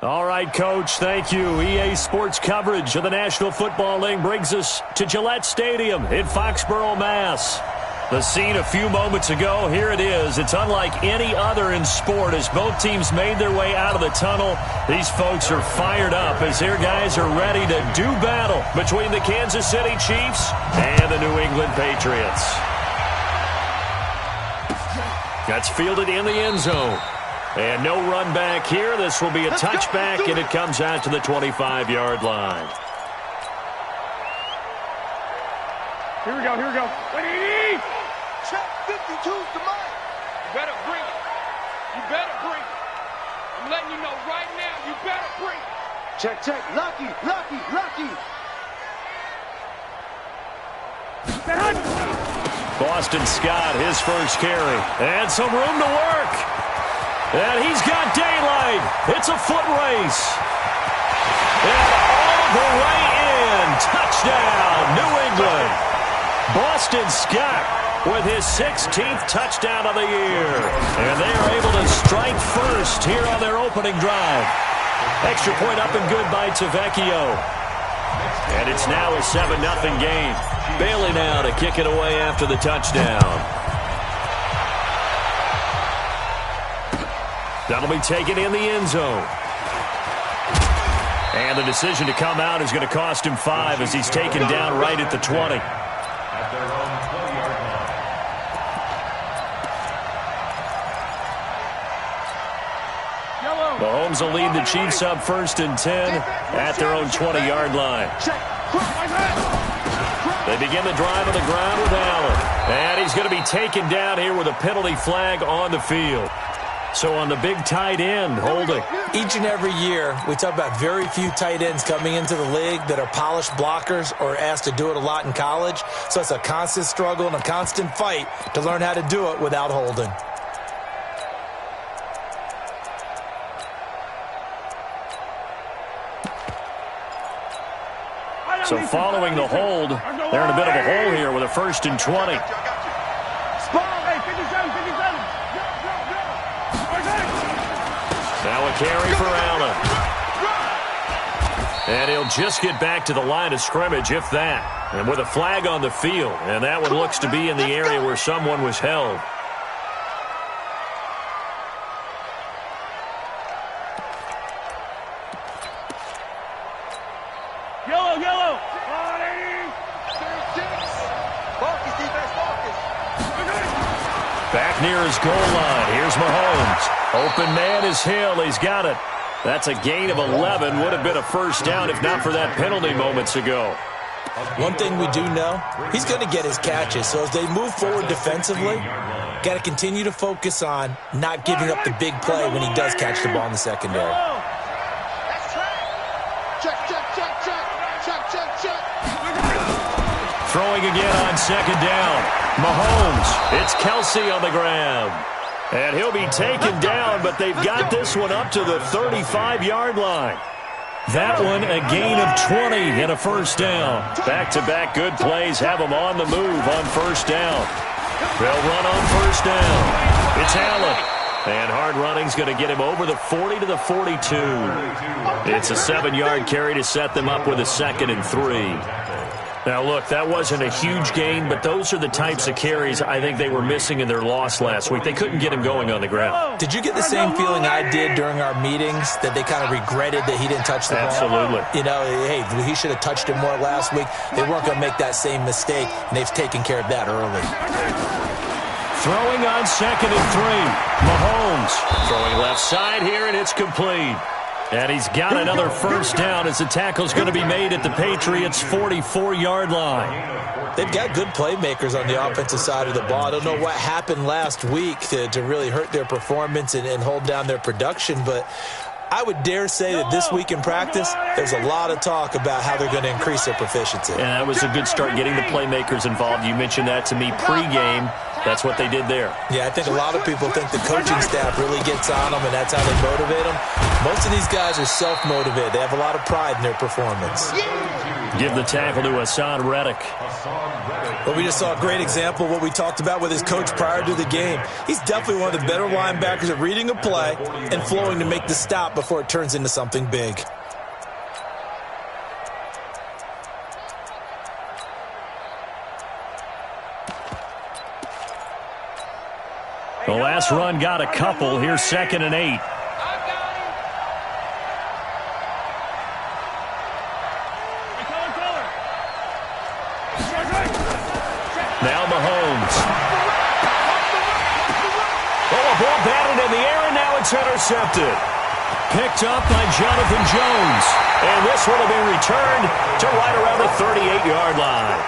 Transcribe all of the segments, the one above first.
All right, Coach, thank you. EA Sports coverage of the National Football League brings us to Gillette Stadium in Foxborough, Mass. The scene a few moments ago, here it is. It's unlike any other in sport as both teams made their way out of the tunnel. These folks are fired up as their guys are ready to do battle between the Kansas City Chiefs and the New England Patriots. That's fielded in the end zone. And no run back here. This will be a touchback, and it comes out to the 25-yard line. Here we go, here we go. Check 52's the mic. You better bring it. You better bring it. I'm letting you know right now, you better bring it. Check, check. Lucky, lucky, lucky. Boston Scott, his first carry. And some room to work. And he's got daylight. It's a foot race. And all the way in. Touchdown, New England. Boston Scott with his 16th touchdown of the year. And they are able to strike first here on their opening drive. Extra point up and good by Tavecchio. And it's now a 7-0 game. Bailey now to kick it away after the touchdown. That'll be taken in the end zone. And the decision to come out is going to cost him 5 as he's taken down right at the 20. Mahomes will lead the Chiefs up 1st and 10 at their own 20-yard line. They begin the drive on the ground with Allen. And he's going to be taken down here with a penalty flag on the field. So on the big tight end, holding. Each and every year, we talk about very few tight ends coming into the league that are polished blockers or asked to do it a lot in college. So it's a constant struggle and a constant fight to learn how to do it without holding. So following the hold, they're in a bit of a hole here with a 1st and 20. Now a carry for Allen. And he'll just get back to the line of scrimmage, if that. And with a flag on the field. And that one looks to be in the area where someone was held. Yellow. Back near his goal line. Here's Mahomes. Open man is Hill. He's got it. That's a gain of 11. Would have been a first down if not for that penalty moments ago. One thing we do know, he's going to get his catches. So as they move forward defensively, got to continue to focus on not giving up the big play when he does catch the ball in the secondary. Throwing again on 2nd down. Mahomes. It's Kelsey on the ground. And he'll be taken down, but they've got this one up to the 35-yard line. That one a gain of 20 and a first down. Back-to-back good plays have them on the move on first down. They'll run on first down. It's Allen. And hard running's going to get him over the 40 to the 42. It's a 7-yard carry to set them up with a 2nd and 3. Now, look, that wasn't a huge gain, but those are the types of carries I think they were missing in their loss last week. They couldn't get him going on the ground. Did you get the same feeling I did during our meetings, that they kind of regretted that he didn't touch the ball? Absolutely. You know, hey, he should have touched it more last week. They weren't going to make that same mistake, and they've taken care of that early. Throwing on 2nd and 3. Mahomes throwing left side here, and it's complete. And he's got another first down as the tackle's going to be made at the Patriots' 44-yard line. They've got good playmakers on the offensive side of the ball. I don't know what happened last week to really hurt their performance and hold down their production, but I would dare say that this week in practice, there's a lot of talk about how they're going to increase their proficiency. And that was a good start getting the playmakers involved. You mentioned that to me pregame. That's what they did there. Yeah, I think a lot of people think the coaching staff really gets on them, and that's how they motivate them. Most of these guys are self-motivated. They have a lot of pride in their performance. Give the tackle to Hassan Reddick. Well, we just saw a great example of what we talked about with his coach prior to the game. He's definitely one of the better linebackers at reading a play and flowing to make the stop before it turns into something big. The last run got a couple. Here's 2nd and 8. Now Mahomes. Oh, a ball batted in the air, and now it's intercepted. Picked up by Jonathan Jones. And this one will be returned to right around the 38-yard line.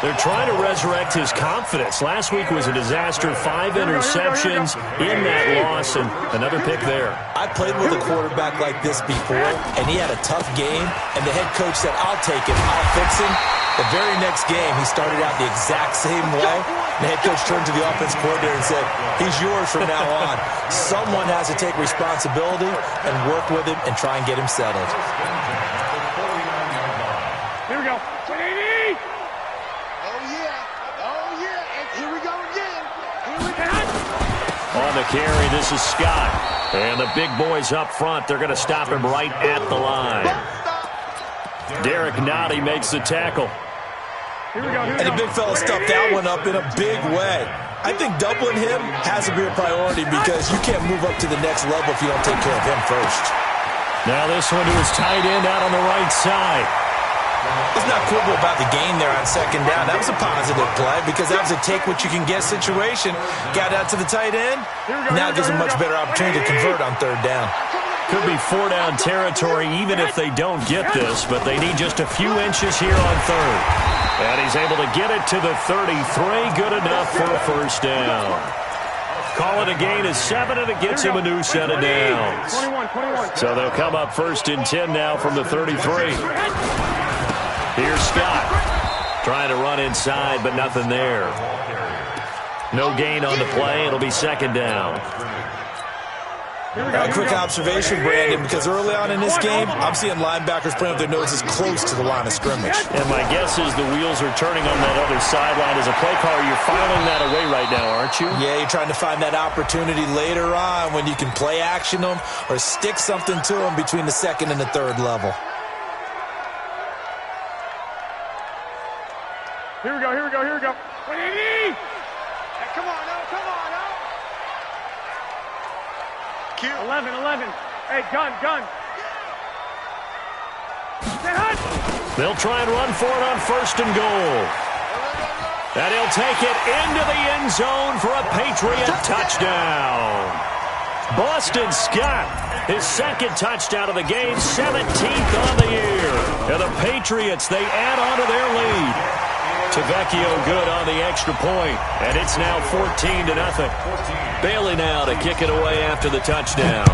They're trying to resurrect his confidence. Last week was a disaster. 5 interceptions in that loss, and another pick there. I played with a quarterback like this before, and he had a tough game, and the head coach said, I'll take him, I'll fix him. The very next game, he started out the exact same way. The head coach turned to the offense coordinator and said, he's yours from now on. Someone has to take responsibility and work with him and try and get him settled. Here we go. 180. On the carry, this is Scott. And the big boys up front, they're going to stop him right at the line. Derek Nottie makes the tackle. Here we go. And the big fella stuffed that one up in a big way. I think doubling him has to be a priority because you can't move up to the next level if you don't take care of him first. Now this one to his tight end out on the right side. Let's not quibble about the gain there on 2nd down. That was a positive play because that was a take-what-you-can-get situation. Got out to the tight end. Now gives him a much better opportunity to convert on 3rd down. Could be 4-down territory even if they don't get this, but they need just a few inches here on 3rd. And he's able to get it to the 33. Good enough for a 1st down. Call it a gain of 7, and it gets him a new set of downs. 21. So they'll come up 1st and 10 now from the 33. Here's Scott. Trying to run inside, but nothing there. No gain on the play. It'll be 2nd down. A quick observation, Brandon, because early on in this game, I'm seeing linebackers playing with their noses close to the line of scrimmage. And my guess is the wheels are turning on that other sideline. As a play caller, you're filing that away right now, aren't you? Yeah, you're trying to find that opportunity later on when you can play action them or stick something to them between the 2nd and the 3rd level. Here we go. 180. Hey, come on now. 11. Hey, gun. They'll try and run for it on 1st and goal. And he'll take it into the end zone for a Patriot touchdown. Boston Scott, his 2nd touchdown of the game, 17th on the year. And the Patriots, they add on to their lead. Tavecchio good on the extra point, and it's now 14-0. Bailey now to kick it away after the touchdown.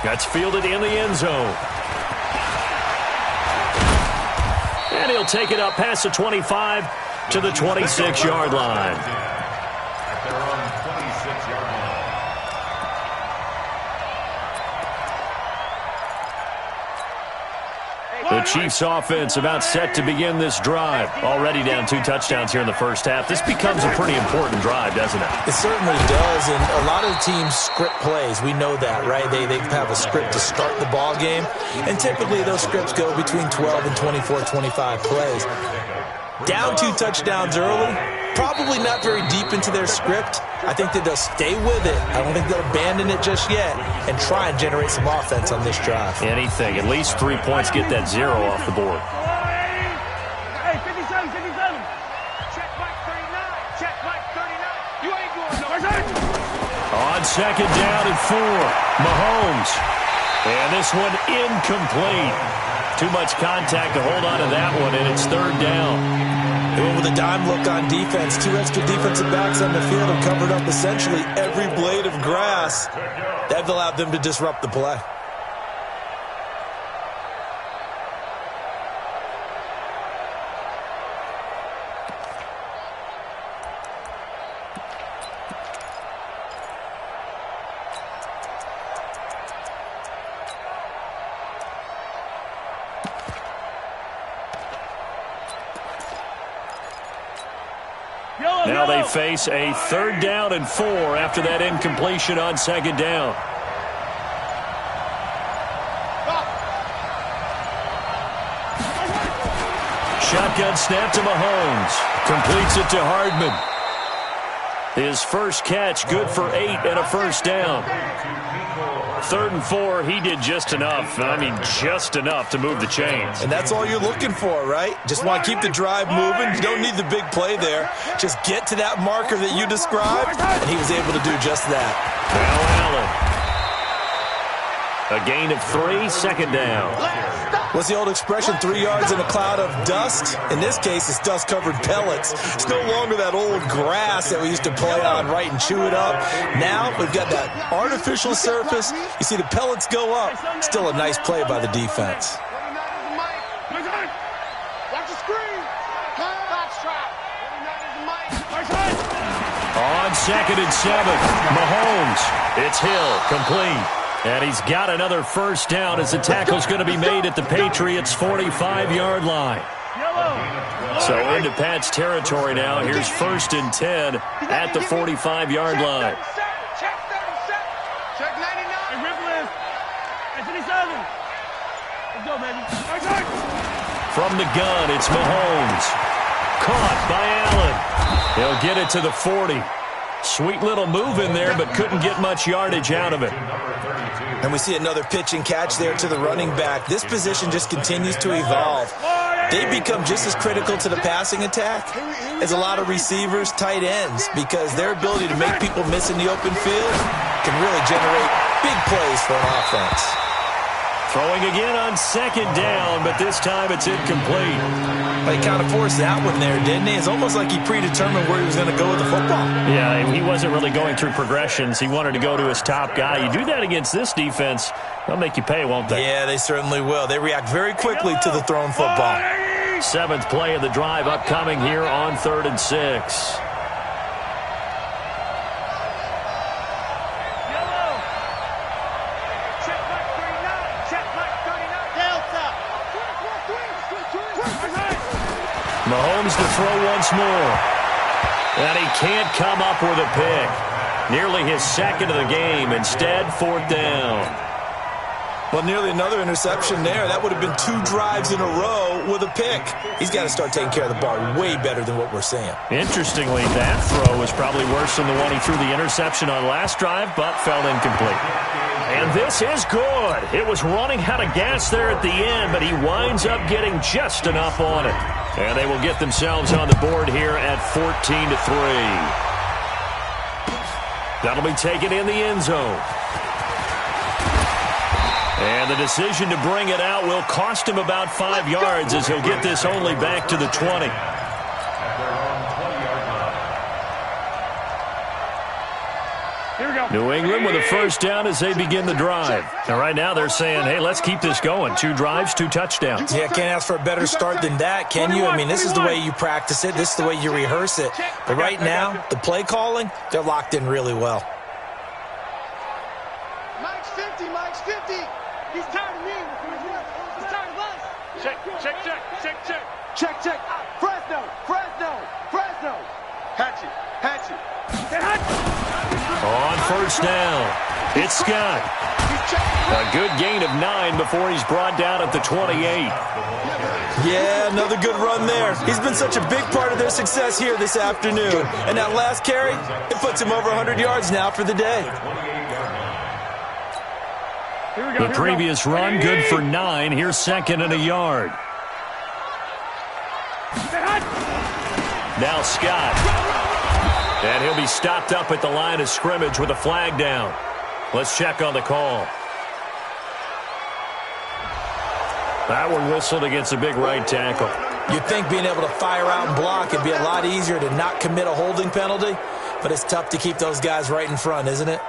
That's fielded in the end zone. And he'll take it up past the 25 to the 26-yard line. The Chiefs offense about set to begin this drive. Already down 2 touchdowns here in the first half. This becomes a pretty important drive, doesn't it? It certainly does, and a lot of the teams script plays. We know that, right? They have a script to start the ball game, and typically those scripts go between 12 and 24, 25 plays. Down 2 touchdowns early, probably not very deep into their script. I think that they'll stay with it. I don't think they'll abandon it just yet and try and generate some offense on this drive. Anything. At least 3 points, get that 0 off the board. Hey, 57. Check back 39. You ain't going nowhere. On 2nd down and 4, Mahomes. And this one incomplete. Too much contact to hold on to that one, and it's 3rd down. They went with a dime look on defense. 2 extra defensive backs on the field and covered up essentially every blade of grass. That allowed them to disrupt the play. Now they face a 3rd down and 4 after that incompletion on 2nd down. Shotgun snap to Mahomes. Completes it to Hardman. His first catch, good for 8 and a 1st down. 3rd and 4, he did just enough. I mean, just enough to move the chains. And that's all you're looking for, right? Just want to keep the drive moving. You don't need the big play there. Just get to that marker that you described, and he was able to do just that. Now Allen. A gain of 3, 2nd down. What's the old expression, 3 yards in a cloud of dust? In this case, it's dust-covered pellets. It's no longer that old grass that we used to play on, right, and chew it up. Now we've got that artificial surface. You see the pellets go up. Still a nice play by the defense. Watch the screen. On 2nd and 7, Mahomes. It's Hill, complete. And he's got another 1st down as the tackle's going to be made at the Patriots' 45-yard line. So into Pat's territory now. Here's 1st and 10 at the 45-yard line. Check 99. Let's go, baby. From the gun, it's Mahomes. Caught by Allen. He'll get it to the 40. Sweet little move in there, but couldn't get much yardage out of it. And we see another pitch and catch there to the running back. This position just continues to evolve. They become just as critical to the passing attack as a lot of receivers, tight ends, because their ability to make people miss in the open field can really generate big plays for an offense. Throwing again on 2nd down, but this time it's incomplete. He kind of forced that one there, didn't he? It's almost like he predetermined where he was going to go with the football. Yeah, he wasn't really going through progressions. He wanted to go to his top guy. You do that against this defense, they'll make you pay, won't they? Yeah, they certainly will. They react very quickly to the thrown football. 7th play of the drive upcoming here on 3rd and 6. Mahomes to throw once more. And he can't come up with a pick. Nearly his 2nd of the game. Instead, 4th down. Well, nearly another interception there. That would have been 2 drives in a row with a pick. He's got to start taking care of the ball way better than what we're seeing. Interestingly, that throw was probably worse than the one he threw the interception on last drive, but fell incomplete. And this is good. It was running out of gas there at the end, but he winds up getting just enough on it. And they will get themselves on the board here at 14-3. That'll be taken in the end zone. And the decision to bring it out will cost him about 5 yards as he'll get this only back to the 20. Here we go. New England with a 1st down as they begin the drive. And right now they're saying, hey, let's keep this going. 2 drives, 2 touchdowns. Yeah, can't ask for a better start than that, can you? I mean, this is the way you practice it. This is the way you rehearse it. But right now, the play calling, they're locked in really well. Mike's 50. Mike's 50. He's tired of me. He's tired of us. Check. Fresno. Hatchet. On 1st down, it's Scott. A good gain of 9 before he's brought down at the 28. Yeah, another good run there. He's been such a big part of their success here this afternoon. And that last carry, it puts him over 100 yards now for the day. The previous run, good for 9. Here's 2nd and a yard. Now Scott. And he'll be stopped up at the line of scrimmage with a flag down. Let's check on the call. That one whistled against a big right tackle. You'd think being able to fire out and block would be a lot easier to not commit a holding penalty, but it's tough to keep those guys right in front, isn't it?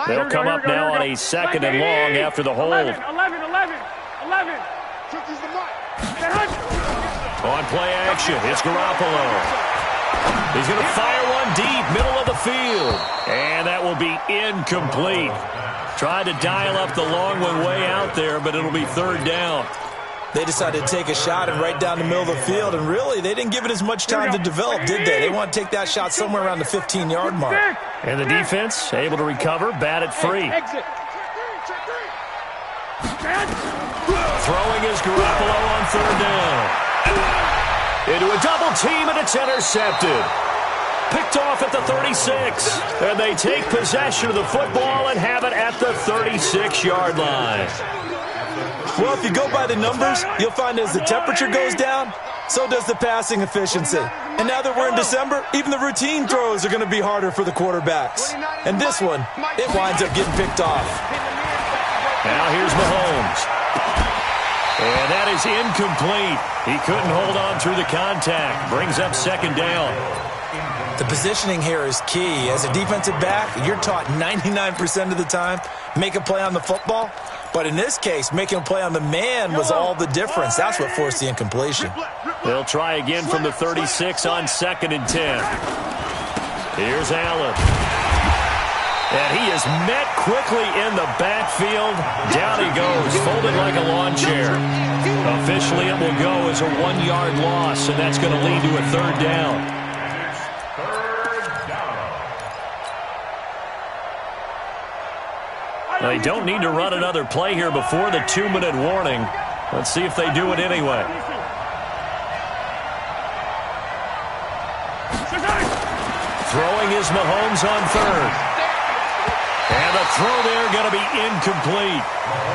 They'll come up now on a 2nd and long after the hold. 11. On play action, it's Garoppolo. He's going to fire one deep, middle of the field. And that will be incomplete. Tried to dial up the long one way out there, but it'll be third down. They decided to take a shot and right down the middle of the field, and really, they didn't give it as much time to develop, did they? They want to take that shot somewhere around the 15-yard mark. And the defense able to recover, bat it free. Throwing is Garoppolo on third down. Into a double team, and it's intercepted. Picked off at the 36. And they take possession of the football and have it at the 36-yard line. Well, if you go by the numbers, you'll find as the temperature goes down, so does the passing efficiency. And now that we're in December, even the routine throws are going to be harder for the quarterbacks. And this one, it winds up getting picked off. Now here's Mahomes. And that is incomplete. He couldn't hold on through the contact. Brings up second down. The positioning here is key. As a defensive back, you're taught 99% of the time, make a play on the football. But in this case, making a play on the man was all the difference. That's what forced the incompletion. They'll try again from the 36 on 2nd and 10. Here's Allen. And he is met quickly in the backfield. Down he goes, folded like a lawn chair. Officially, it will go as a 1-yard loss, and that's going to lead to a third down. They don't need to run another play here before the 2-minute warning. Let's see if they do it anyway. Throwing is Mahomes on third. And the throw there going to be incomplete.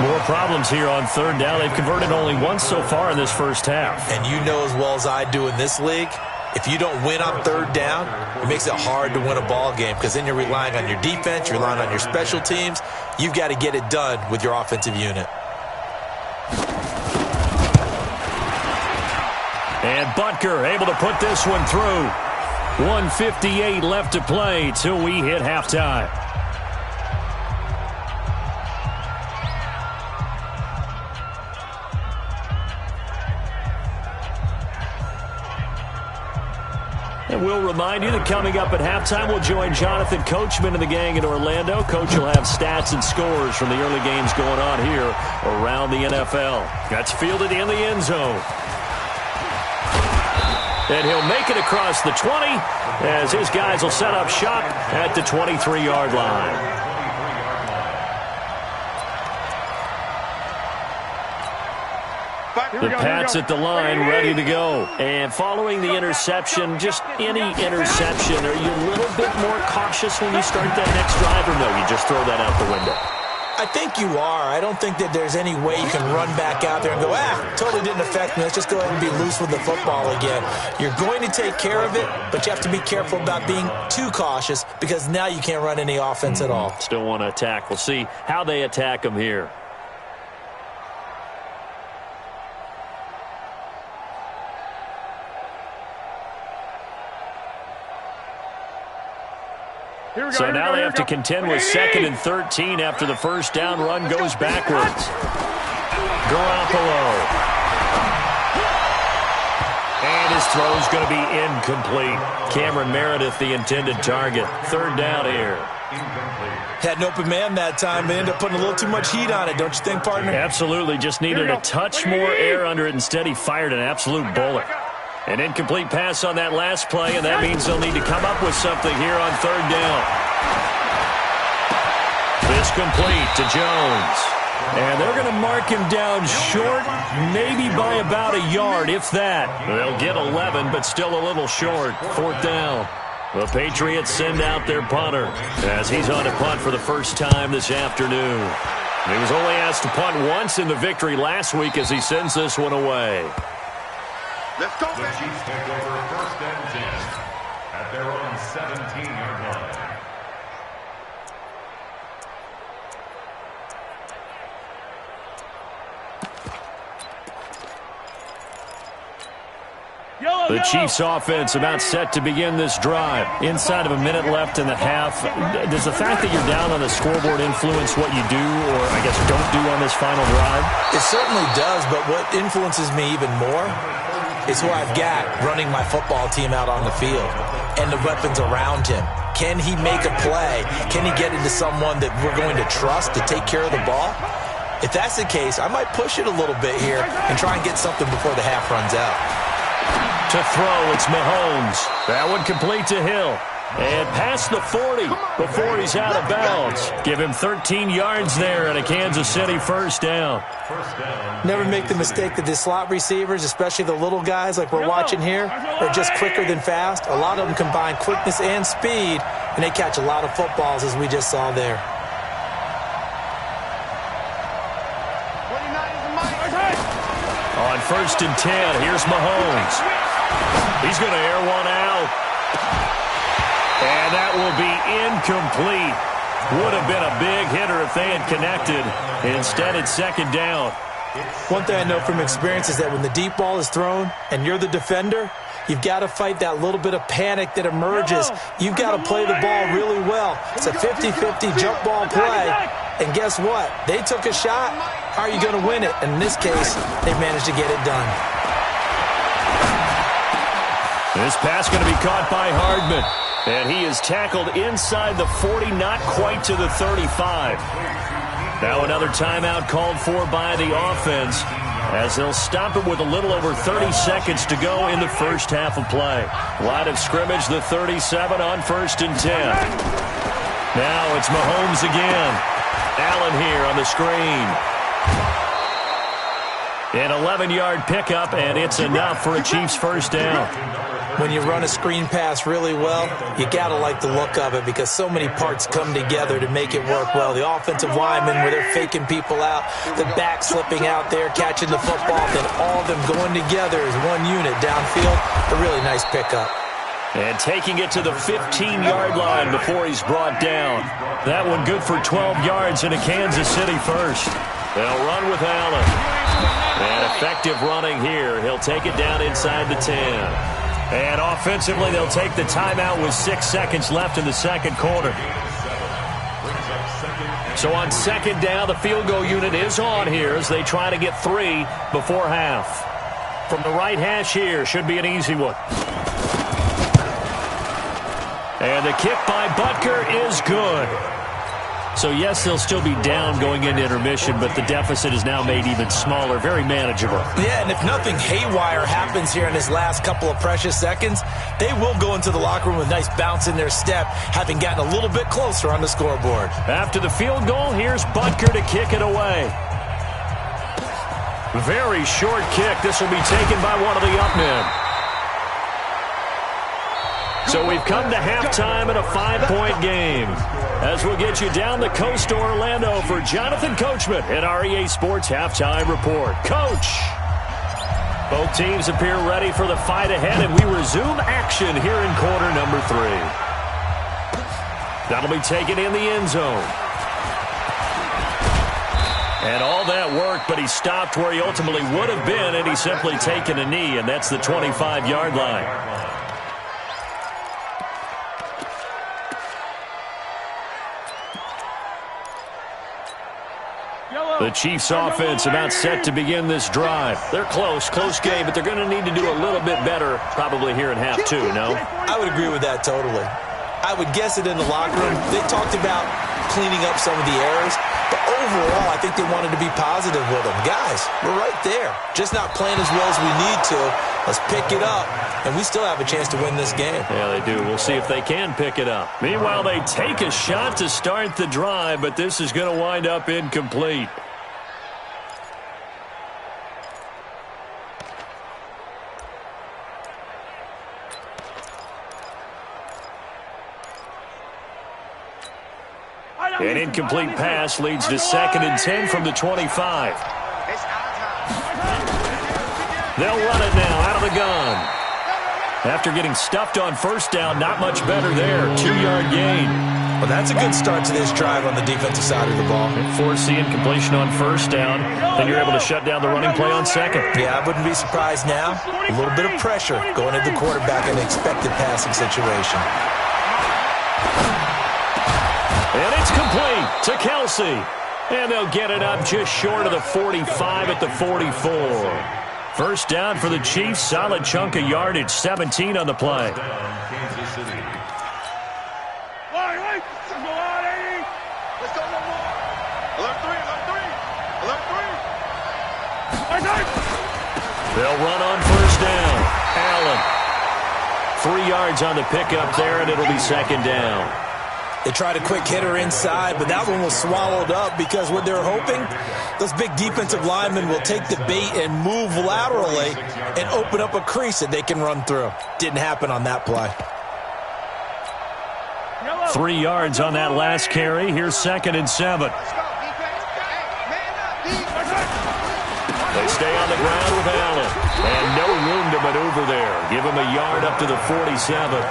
More problems here on third down. They've converted only once so far in this first half. And you know as well as I do in this league, if you don't win on third down, it makes it hard to win a ball game because then you're relying on your defense, you're relying on your special teams. You've got to get it done with your offensive unit. And Butker able to put this one through. 1:58 left to play till we hit halftime. And we'll remind you that coming up at halftime, we'll join Jonathan Coachman and the gang in Orlando. Coach will have stats and scores from the early games going on here around the NFL. That's fielded in the end zone. And he'll make it across the 20 as his guys will set up shop at the 23-yard line. The Pats at the line, ready to go. And following the interception, just any interception, are you a little bit more cautious when you start that next drive, or no, you just throw that out the window? I think you are. I don't think that there's any way you can run back out there and go, totally didn't affect me. Let's just go ahead and be loose with the football again. You're going to take care of it, but you have to be careful about being too cautious because now you can't run any offense at all. Still want to attack. We'll see how they attack them here. So now they have to contend with 2nd and 13 after the first down run goes backwards. Garoppolo. And his throw's going to be incomplete. Cameron Meredith, the intended target. Third down here. Had an open man that time. They ended up putting a little too much heat on it, don't you think, partner? Absolutely. Just needed a touch more air under it. Instead, he fired an absolute bullet. An incomplete pass on that last play, and that means they'll need to come up with something here on third down. This complete to Jones. And they're going to mark him down short, maybe by about a yard, if that. They'll get 11, but still a little short. Fourth down. The Patriots send out their punter as he's on a punt for the first time this afternoon. He was only asked to punt once in the victory last week as he sends this one away. Let's go, the Chiefs take over 1st and 10 at their own 17-yard line. The Chiefs offense about set to begin this drive. Inside of a minute left in the half. Does the fact that you're down on the scoreboard influence what you do or, I guess, don't do on this final drive? It certainly does, but what influences me even more is who I've got running my football team out on the field and the weapons around him. Can he make a play? Can he get into someone that we're going to trust to take care of the ball? If that's the case, I might push it a little bit here and try and get something before the half runs out. To throw, it's Mahomes. That one complete to Hill. And past the 40 before he's out of bounds. Give him 13 yards there and a Kansas City first down. Never make the mistake that the slot receivers, especially the little guys like we're watching here, are just quicker than fast. A lot of them combine quickness and speed, and they catch a lot of footballs as we just saw there. On 1st and 10, here's Mahomes. He's going to air one out. And that will be incomplete. Would have been a big hitter if they had connected. Instead, it's 2nd down. One thing I know from experience is that when the deep ball is thrown and you're the defender, you've got to fight that little bit of panic that emerges. You've got to play the ball really well. It's a 50-50 jump ball play. And guess what? They took a shot. How are you going to win it? And in this case, they've managed to get it done. This pass going to be caught by Hardman. And he is tackled inside the 40, not quite to the 35. Now another timeout called for by the offense as they'll stop it with a little over 30 seconds to go in the first half of play. Line of scrimmage, the 37 on 1st and 10. Now it's Mahomes again. Allen here on the screen. An 11-yard pickup, and it's enough for a Chiefs first down. When you run a screen pass really well, you got to like the look of it because so many parts come together to make it work well. The offensive linemen, where they're faking people out, the back slipping out there, catching the football, then all of them going together as one unit downfield. A really nice pickup. And taking it to the 15-yard line before he's brought down. That one good for 12 yards in a Kansas City first. They'll run with Allen. And effective running here. He'll take it down inside the 10. And offensively, they'll take the timeout with 6 seconds left in the second quarter. So on 2nd down, the field goal unit is on here as they try to get 3 before half. From the right hash here, should be an easy one. And the kick by Butker is good. So, yes, they'll still be down going into intermission, but the deficit is now made even smaller, very manageable. Yeah, and if nothing haywire happens here in his last couple of precious seconds, they will go into the locker room with a nice bounce in their step, having gotten a little bit closer on the scoreboard. After the field goal, here's Butker to kick it away. Very short kick. This will be taken by one of the up men. So we've come to halftime in a 5-point game. As we'll get you down the coast to Orlando for Jonathan Coachman at our EA Sports Halftime Report. Coach! Both teams appear ready for the fight ahead, and we resume action here in quarter number 3. That'll be taken in the end zone. And all that work, but he stopped where he ultimately would have been, and he's simply taken a knee, and that's the 25-yard line. The Chiefs offense about set to begin this drive. They're close game, but they're going to need to do a little bit better probably here in half 2, no? I would agree with that totally. I would guess it in the locker room. They talked about cleaning up some of the errors, but overall I think they wanted to be positive with them. Guys, we're right there. Just not playing as well as we need to. Let's pick it up, and we still have a chance to win this game. Yeah, they do. We'll see if they can pick it up. Meanwhile, they take a shot to start the drive, but this is going to wind up incomplete. An incomplete pass leads to 2nd and 10 from the 25. They'll run it now out of the gun. After getting stuffed on first down, not much better there. 2-yard gain. Well, that's a good start to this drive on the defensive side of the ball. Force the incompletion on first down, then you're able to shut down the running play on 2nd. Yeah, I wouldn't be surprised now. A little bit of pressure going at the quarterback in an expected passing situation. And it's complete to Kelsey. And they'll get it up just short of the 45 at the 44. First down for the Chiefs. Solid chunk of yardage, 17 on the play. They'll run on first down. Allen. 3 yards on the pickup there, and it'll be second down. They tried a quick hitter inside, but that one was swallowed up because what they're hoping, those big defensive linemen will take the bait and move laterally and open up a crease that they can run through. Didn't happen on that play. 3 yards on that last carry. Here's 2nd and 7. They stay on the ground with Allen. And no room to maneuver there. Give him a yard up to the 47.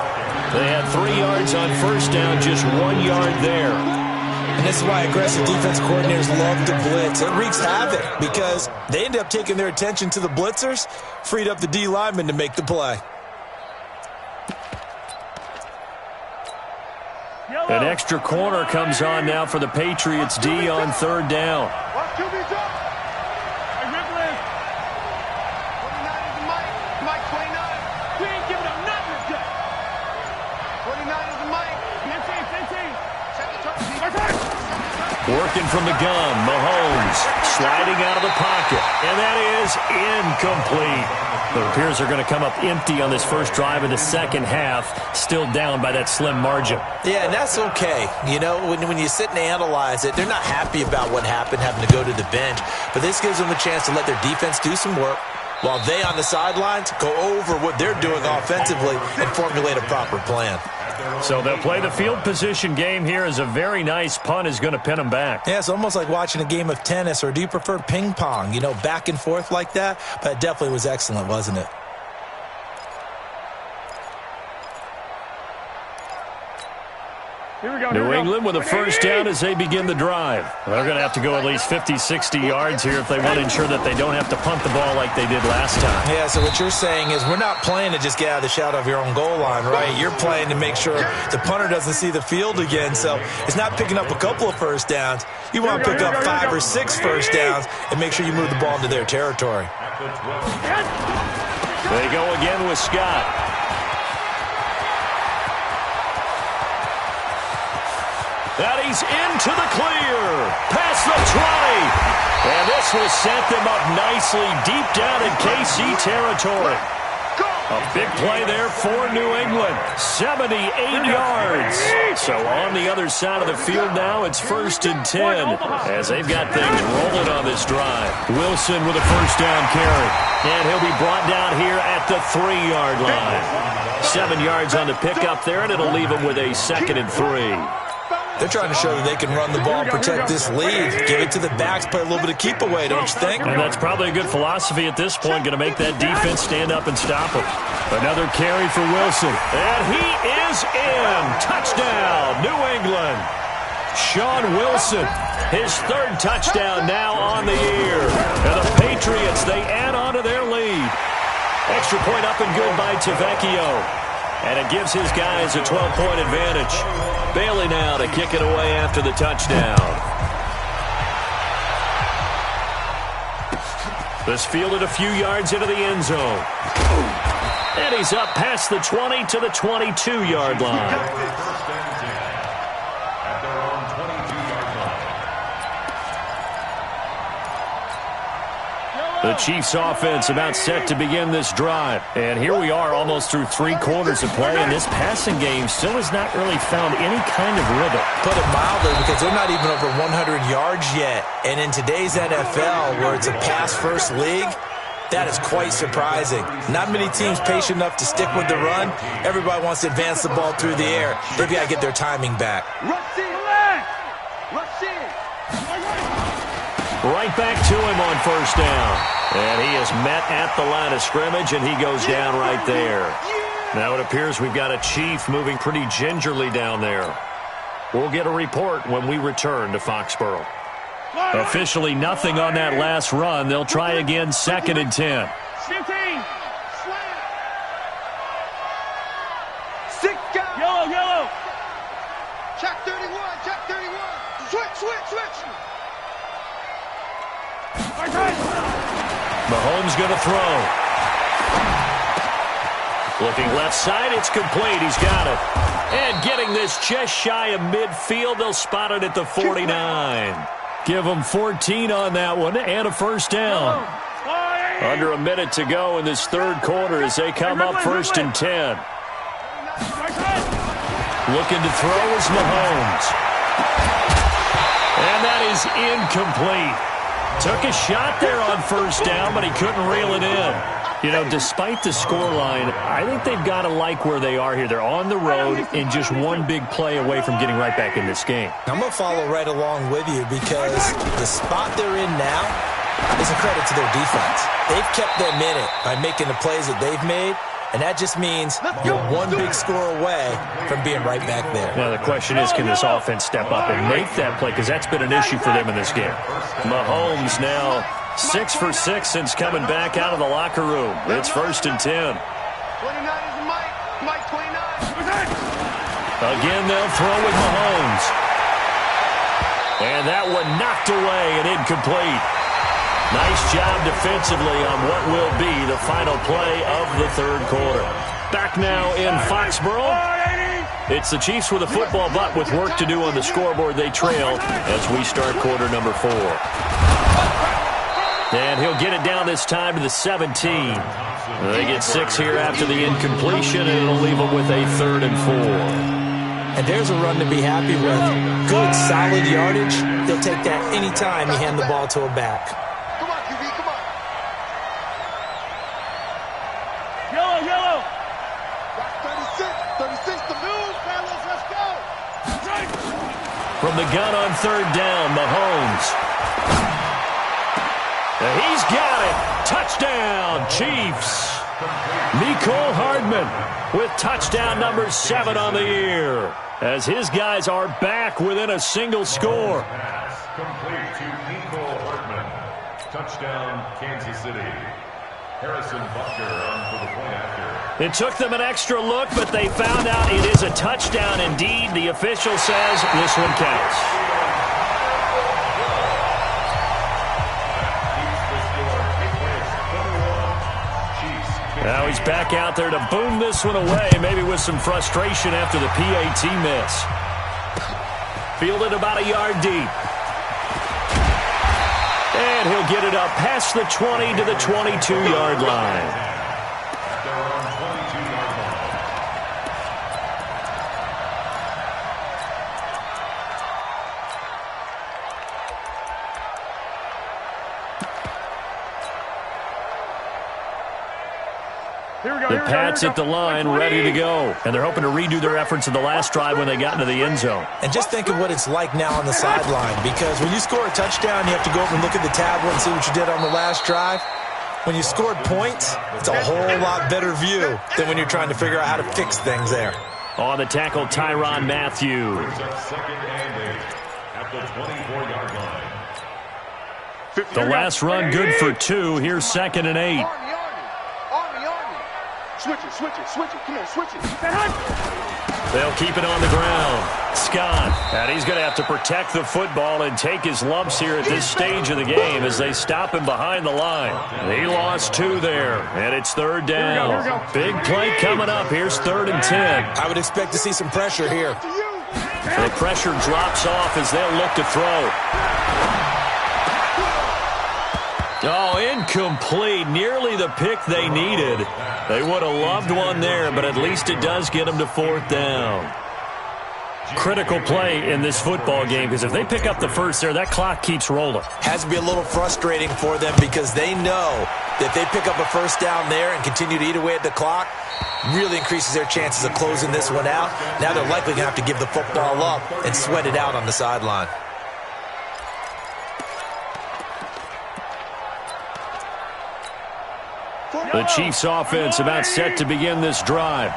They had 3 yards on first down, just 1 yard there. And this is why aggressive defense coordinators love to blitz. It wreaks havoc because they end up taking their attention to the blitzers, freed up the D lineman to make the play. An extra corner comes on now for the Patriots D on 3rd down. Working from the gun, Mahomes sliding out of the pocket, and that is incomplete. It appears they're going to come up empty on this first drive of the second half, still down by that slim margin. Yeah, and that's okay. You know, when you sit and analyze it, they're not happy about what happened, having to go to the bench, but this gives them a chance to let their defense do some work while they on the sidelines go over what they're doing offensively and formulate a proper plan. So they'll play the field position game here as a very nice punt is going to pin them back. Yeah, it's almost like watching a game of tennis, or do you prefer ping pong? You know, back and forth like that? But it definitely was excellent, wasn't it? New England with a first down as they begin the drive. They're going to have to go at least 50, 60 yards here if they want to ensure that they don't have to punt the ball like they did last time. Yeah, so what you're saying is we're not playing to just get out of the shadow of your own goal line, right? You're playing to make sure the punter doesn't see the field again. So it's not picking up a couple of first downs. You want to pick up 5 or 6 first downs and make sure you move the ball into their territory. They go again with Scott. And he's into the clear. Past the 20. And this will set them up nicely deep down in KC territory. A big play there for New England. 78 yards. So on the other side of the field now, it's 1st and 10 as they've got things rolling on this drive. Wilson with a first down carry. And he'll be brought down here at the 3-yard line. 7 yards on the pickup there, and it'll leave him with a 2nd and 3. They're trying to show that they can run the ball and protect this lead. Give it to the backs, play a little bit of keep away, don't you think? And that's probably a good philosophy at this point, going to make that defense stand up and stop them. Another carry for Wilson. And he is in. Touchdown, New England. Sean Wilson, his 3rd touchdown now on the year. And the Patriots, they add on to their lead. Extra point up and good by Tavecchio. And it gives his guys a 12-point advantage. Bailey now to kick it away after the touchdown. This fielded a few yards into the end zone. And he's up past the 20 to the 22-yard line. The Chiefs offense about set to begin this drive. And here we are almost through 3 quarters of play, and this passing game still has not really found any kind of rhythm. Put it mildly, because they're not even over 100 yards yet. And in today's NFL, where it's a pass-first league, that is quite surprising. Not many teams patient enough to stick with the run. Everybody wants to advance the ball through the air. They've got to get their timing back. Right back to him on first down. And he is met at the line of scrimmage, and he goes down right there. Now it appears we've got a Chief moving pretty gingerly down there. We'll get a report when we return to Foxborough. Officially nothing on that last run. They'll try again, 2nd and 10. Yellow. Check 31. Switch. Mahomes going to throw. Looking left side, it's complete. He's got it. And getting this just shy of midfield, they'll spot it at the 49. Give them 14 on that one and a first down. Under a minute to go in this third quarter as they come up first and 10. Looking to throw is Mahomes. And that is incomplete. Took a shot there on first down, but he couldn't reel it in. You know, despite the scoreline, I think they've got to like where they are here. They're on the road and just one big play away from getting right back in this game. I'm going to follow right along with you because the spot they're in now is a credit to their defense. They've kept them in it by making the plays that they've made, and that just means you're one big score away from being right back there. Now, the question is, can this offense step up and make that play? Because that's been an issue for them in this game. Mahomes now 6 for 6 since coming back out of the locker room. It's first and 10. 29 is Mike 29. Again, they'll throw with Mahomes. And that one knocked away and incomplete. Nice job defensively on what will be the final play of the third quarter. Back now in Foxborough. It's the Chiefs with a football, but with work to do on the scoreboard, they trail as we start quarter number 4. And he'll get it down this time to the 17. They get 6 here after the incompletion, and it'll leave them with a 3rd and 4. And there's a run to be happy with. Good, solid yardage. They'll take that any time you hand the ball to a back. Come on, QB, come on. Yellow. Got 36 to lose, fellas. Let's go. From the gun on 3rd down, Mahomes. He's got it. Touchdown, Chiefs. Mecole Hardman with touchdown number 7 on the year as his guys are back within a single score. Pass complete to Mecole Hardman. Touchdown, Kansas City. Harrison Butker on for the point after. It took them an extra look, but they found out it is a touchdown indeed. The official says this one counts. Now he's back out there to boom this one away, maybe with some frustration after the PAT miss. Fielded about a yard deep. And he'll get it up past the 20 to the 22-yard line. The Pats at the line, ready to go. And they're hoping to redo their efforts in the last drive when they got into the end zone. And just think of what it's like now on the sideline, because when you score a touchdown, you have to go over and look at the tablet and see what you did on the last drive. When you scored points, it's a whole lot better view than when you're trying to figure out how to fix things there. On the tackle, Tyrann Mathieu. Second and 8 at the 24-yard line. The last run good for 2. Here's 2nd and 8. Switch it. Come on, switch it. They'll keep it on the ground. Scott, and he's going to have to protect the football and take his lumps here at this stage of the game as they stop him behind the line. He lost 2 there, and it's 3rd down. Here we go. Big play coming up. Here's 3rd and 10. I would expect to see some pressure here. The pressure drops off as they'll look to throw. Oh, incomplete. Nearly the pick they needed. They would have loved one there, but at least it does get them to 4th down. Critical play in this football game, because if they pick up the first there, that clock keeps rolling. Has to be a little frustrating for them because they know that they pick up a first down there and continue to eat away at the clock, really increases their chances of closing this one out. Now they're likely going to have to give the football up and sweat it out on the sideline. The Chiefs offense about set to begin this drive.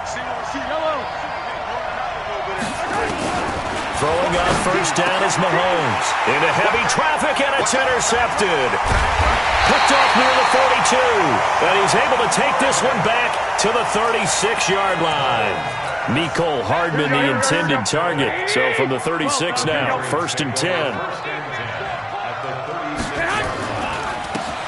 Throwing on first down is Mahomes. Into heavy traffic, and it's intercepted. Picked off near the 42. And he's able to take this one back to the 36-yard line. Mecole Hardman, the intended target. So from the 36 now, 1st and 10.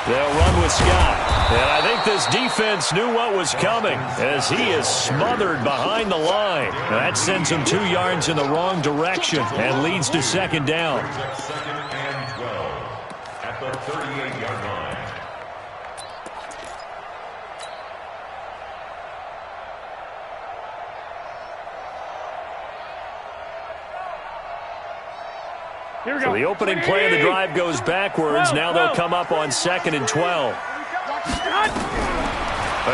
They'll run with Scott. And I think this defense knew what was coming as he is smothered behind the line. Now that sends him 2 yards in the wrong direction and leads to 2nd down. 2nd and 12 at the 38-yard line. So the opening play of the drive goes backwards. Now they'll come up on 2nd and 12. A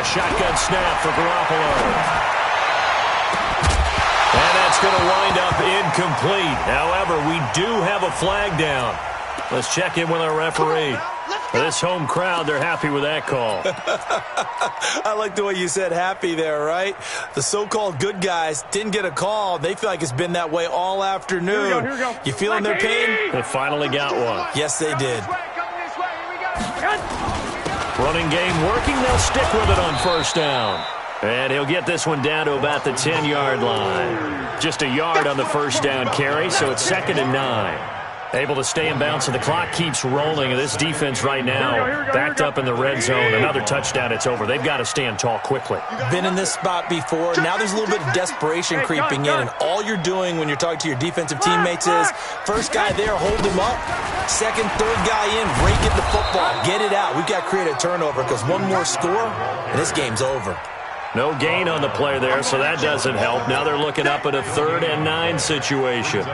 shotgun snap for Garoppolo. And that's going to wind up incomplete. However, we do have a flag down. Let's check in with our referee. For this home crowd, they're happy with that call. I like the way you said happy there, right? The so-called good guys didn't get a call. They feel like it's been that way all afternoon. Here we go. You feeling their pain? They finally got one. Yes, they did. Running game working. They'll stick with it on 1st down. And he'll get this one down to about the 10-yard line. Just a yard on the 1st down carry, so it's 2nd and 9. Able to stay in bounds, and the clock keeps rolling. And this defense right now backed up in the red zone. Another touchdown, it's over. They've got to stand tall quickly. Been in this spot before. Now there's a little bit of desperation creeping in, and all you're doing when you're talking to your defensive teammates is, first guy there, hold him up. Second, third guy in, rake it the football. Get it out. We've got to create a turnover because one more score, and this game's over. No gain on the play there, so that doesn't help. Now they're looking up at a 3rd and 9 situation.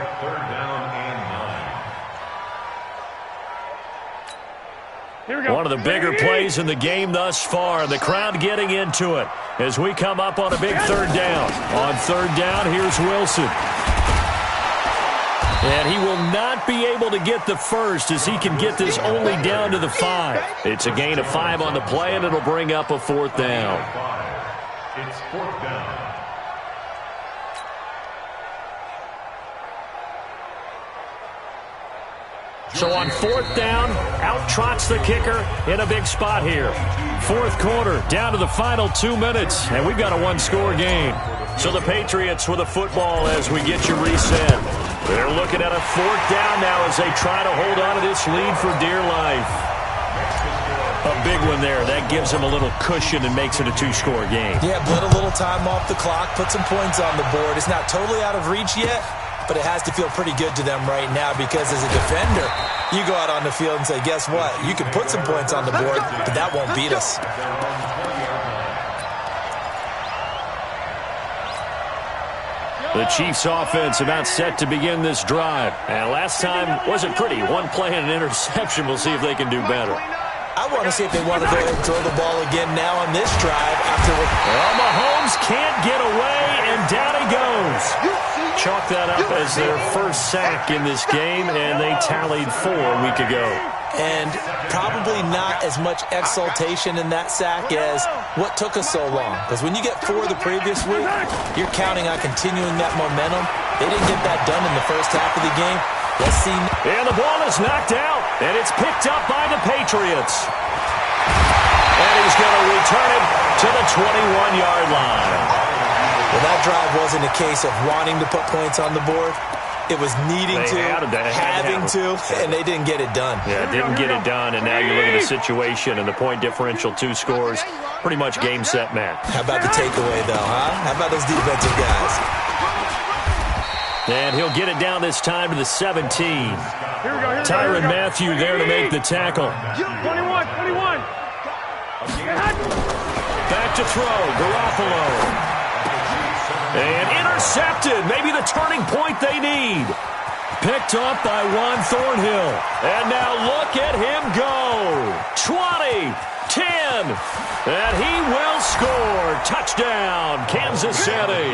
One of the bigger plays in the game thus far. The crowd getting into it as we come up on a big 3rd down. On 3rd down, here's Wilson. And he will not be able to get the first as he can get this only down to the 5. It's a gain of 5 on the play, and it'll bring up a 4th down. It's 4th down. So on 4th down, out trots the kicker in a big spot here. 4th quarter, down to the final 2 minutes, and we've got a 1-score game. So the Patriots with a football as we get you reset. They're looking at a 4th down now as they try to hold on to this lead for dear life. A big one there. That gives them a little cushion and makes it a 2-score game. Yeah, bled a little time off the clock, put some points on the board. It's not totally out of reach yet, but it has to feel pretty good to them right now because as a defender, you go out on the field and say, guess what? You can put some points on the board, but that won't beat us. The Chiefs offense about set to begin this drive. And last time wasn't pretty. One play and an interception. We'll see if they can do better. I want to see if they want to go ahead and throw the ball again now on this drive after. Well, Mahomes can't get away, and down he goes. Chalk that up as their first sack in this game, and they tallied 4 a week ago. And probably not as much exultation in that sack as what took us so long. Because when you get 4 the previous week, you're counting on continuing that momentum. They didn't get that done in the first half of the game. Let's see. And the ball is knocked out, and it's picked up by the Patriots. And he's going to return it to the 21-yard line. Well, that drive wasn't a case of wanting to put points on the board. It was needing to, having to, and they didn't get it done. Yeah, didn't get it done, and now you look at the situation and the point differential, 2 scores, pretty much game, set, match. How about the takeaway, though, huh? How about those defensive guys? And he'll get it down this time to the 17. Tyrann Mathieu there to make the tackle. 21. Back to throw, Garoppolo. And intercepted, maybe the turning point they need. Picked up by Juan Thornhill. And now look at him go. 20, 10, and he will score. Touchdown, Kansas City.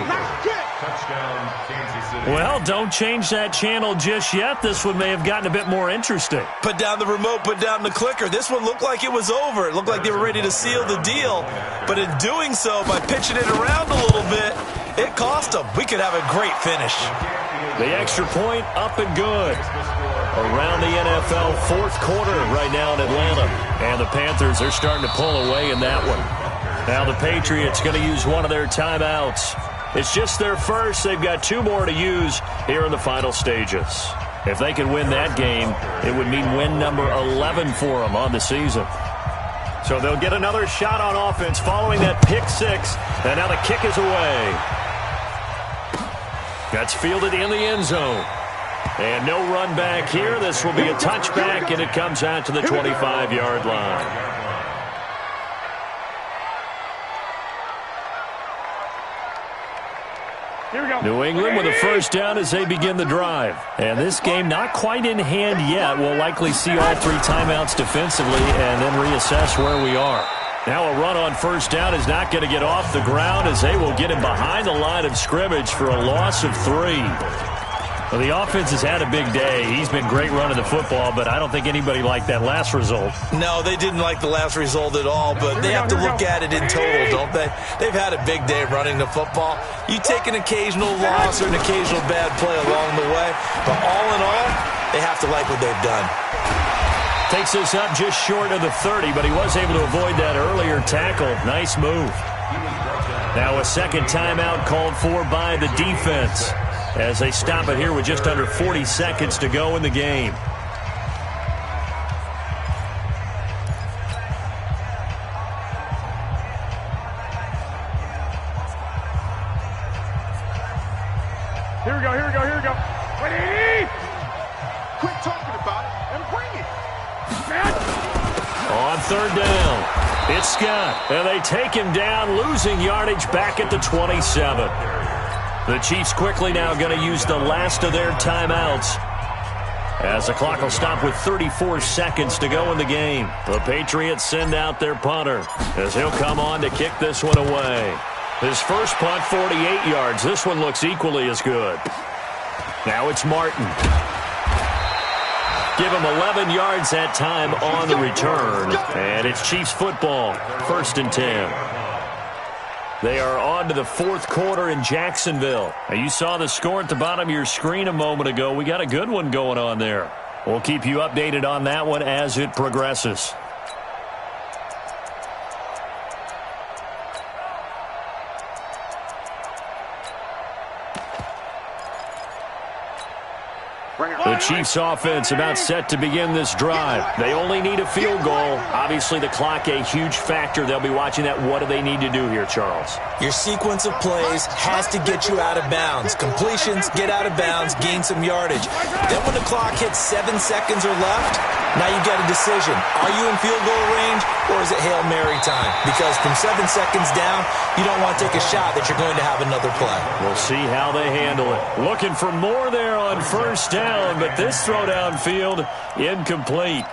Touchdown, Kansas City. Well, don't change that channel just yet. This one may have gotten a bit more interesting. Put down the remote, put down the clicker. This one looked like it was over. It looked like they were ready to seal the deal. But in doing so, by pitching it around a little bit, it cost them. We could have a great finish. The extra point up and good. Around the NFL 4th quarter right now in Atlanta. And the Panthers are starting to pull away in that one. Now the Patriots going to use one of their timeouts. It's just their first. They've got 2 more to use here in the final stages. If they can win that game, it would mean win number 11 for them on the season. So they'll get another shot on offense following that pick 6. And now the kick is away. That's fielded in the end zone. And no run back here. This will be a touchback, and it comes out to the 25-yard line. Here we go. New England with a first down as they begin the drive. And this game not quite in hand yet. We'll likely see all 3 timeouts defensively and then reassess where we are. Now a run on first down is not going to get off the ground as they will get him behind the line of scrimmage for a loss of 3. Well, the offense has had a big day. He's been great running the football, but I don't think anybody liked that last result. No, they didn't like the last result at all, but they have to look at it in total, don't they? They've had a big day running the football. You take an occasional loss or an occasional bad play along the way, but all in all, they have to like what they've done. Takes this up just short of the 30, but he was able to avoid that earlier tackle. Nice move. Now a second timeout called for by the defense as they stop it here with just under 40 seconds to go in the game. Here we go, here we go, here we go. Ready? Quit talking about it and bring it. On third down, it's Scott, and they take him down, losing yardage back at the 27. The Chiefs quickly now going to use the last of their timeouts as the clock will stop with 34 seconds to go in the game. The Patriots send out their punter as he'll come on to kick this one away. His first punt, 48 yards. This one looks equally as good. Now it's Martin. Give him 11 yards that time on the return. And it's Chiefs football, 1st and 10. They are on to the 4th quarter in Jacksonville. Now, you saw the score at the bottom of your screen a moment ago. We got a good one going on there. We'll keep you updated on that one as it progresses. The Chiefs offense about set to begin this drive. They only need a field goal. Obviously, the clock a huge factor. They'll be watching that. What do they need to do here, Charles? Your sequence of plays has to get you out of bounds. Completions, get out of bounds, gain some yardage. Then when the clock hits 7 seconds or left, now you get a decision. Are you in field goal range or is it Hail Mary time? Because from 7 seconds down, you don't want to take a shot that you're going to have another play. We'll see how they handle it. Looking for more there on first down, but this throw downfield incomplete.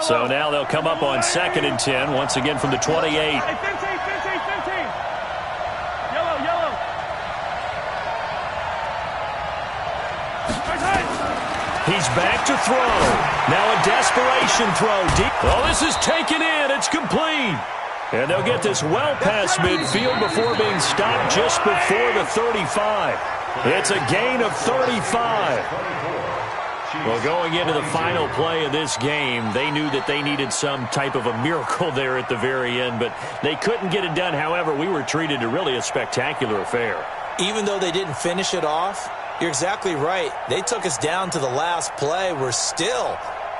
So now they'll come up on 2nd and 10, once again from the 28. Hey, 15. Yellow. He's back to throw. Now a desperation throw. Deep. Oh, this is taken in. It's complete. And they'll get this well past midfield before being stopped just before the 35. It's a gain of 35. Well, going into the final play of this game, they knew that they needed some type of a miracle there at the very end, but they couldn't get it done. However, we were treated to really a spectacular affair. Even though they didn't finish it off, you're exactly right. They took us down to the last play.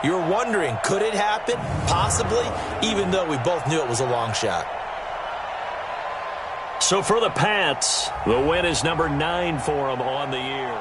You're wondering, could it happen? Possibly, even though we both knew it was a long shot. So for the Pats, the win is number 9 for them on the year.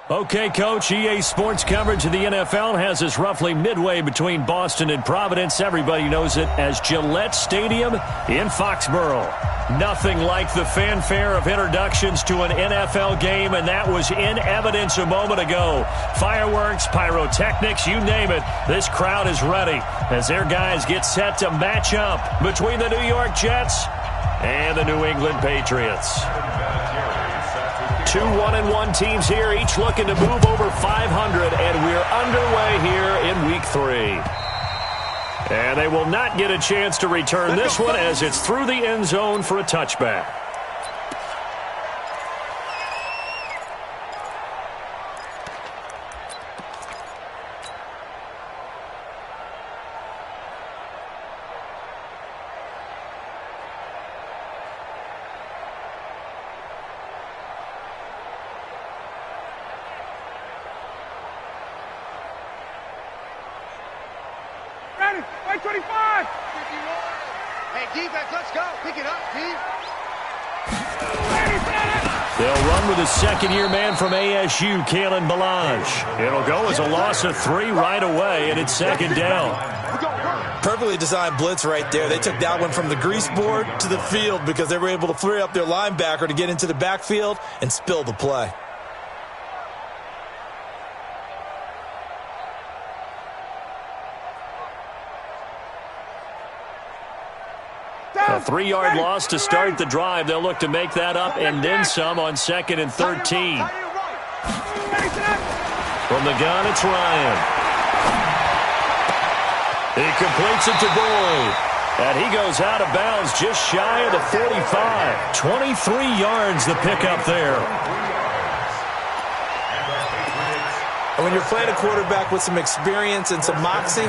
Okay, Coach, EA Sports coverage of the NFL has us roughly midway between Boston and Providence. Everybody knows it as Gillette Stadium in Foxborough. Nothing like the fanfare of introductions to an NFL game, and that was in evidence a moment ago. Fireworks, pyrotechnics, you name it. This crowd is ready as their guys get set to match up between the New York Jets and the New England Patriots. 2 1-1 teams here, each looking to move over 500, and we're underway here in Week 3. And they will not get a chance to return this one as it's through the end zone for a touchback. Hey, 25! 51. Hey, defense, let's go. Pick it up, D. They'll run with a second-year man from ASU, Kalen Ballage. It'll go as a loss of 3 right away, and it's second down. Perfectly designed blitz right there. They took that one from the grease board to the field because they were able to free up their linebacker to get into the backfield and spill the play. A 3-yard loss to start the drive. They'll look to make that up and then some on 2nd and 13. From the gun, it's Ryan. He completes it to Boyd. And he goes out of bounds just shy of the 45. 23 yards the pickup there. And when you're playing a quarterback with some experience and some moxie,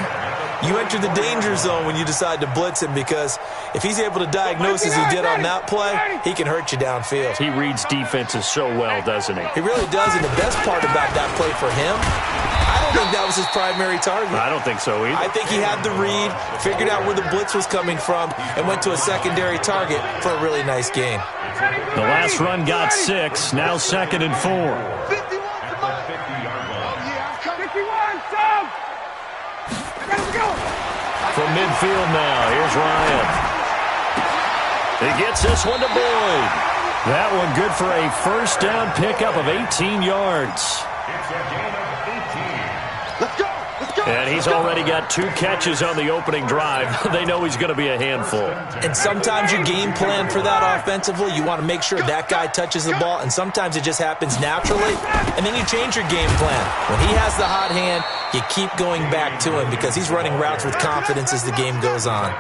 you enter the danger zone when you decide to blitz him, because if he's able to diagnose as he did on that play, he can hurt you downfield. He reads defenses so well, doesn't he? He really does, and the best part about that play for him, I don't think that was his primary target. I don't think so either. I think he had the read, figured out where the blitz was coming from, and went to a secondary target for a really nice gain. The last run got 6, now 2nd and 4. 51. From midfield now, here's Ryan. He gets this one to Boyd. That one good for a first down pickup of 18 yards. It's a gain of 18. Let's go. And he's already got 2 catches on the opening drive. They know he's going to be a handful. And sometimes you game plan for that offensively. You want to make sure that guy touches the ball, and sometimes it just happens naturally, and then you change your game plan. When he has the hot hand, you keep going back to him because he's running routes with confidence as the game goes on.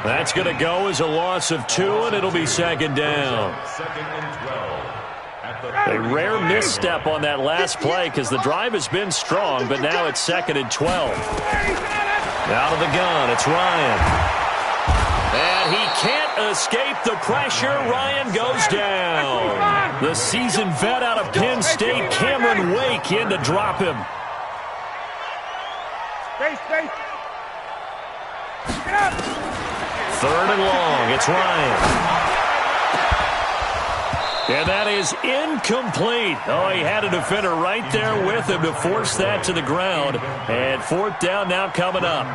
That's going to go as a loss of 2, and it'll be 2nd down. 2nd and 12. A rare misstep on that last play because the drive has been strong, but now it's 2nd and 12. Out of the gun, it's Ryan. And he can't escape the pressure. Ryan goes down. The seasoned vet out of Penn State, Cameron Wake, in to drop him. Stay. 3rd and long, it's Ryan. And that is incomplete. Oh, he had a defender right there with him to force that to the ground. And 4th down now coming up.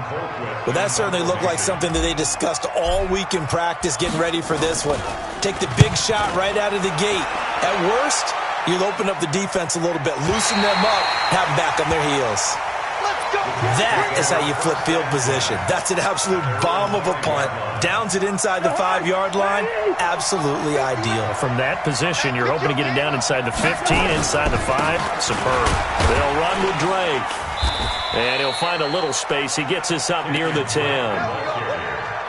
Well, that certainly looked like something that they discussed all week in practice, getting ready for this one. Take the big shot right out of the gate. At worst, you'll open up the defense a little bit, loosen them up, have them back on their heels. That is how you flip field position. That's an absolute bomb of a punt. Downs it inside the 5-yard line. Absolutely ideal. From that position, you're hoping to get it down inside the 15, inside the 5. Superb. They'll run with Drake. And he'll find a little space. He gets us up near the 10.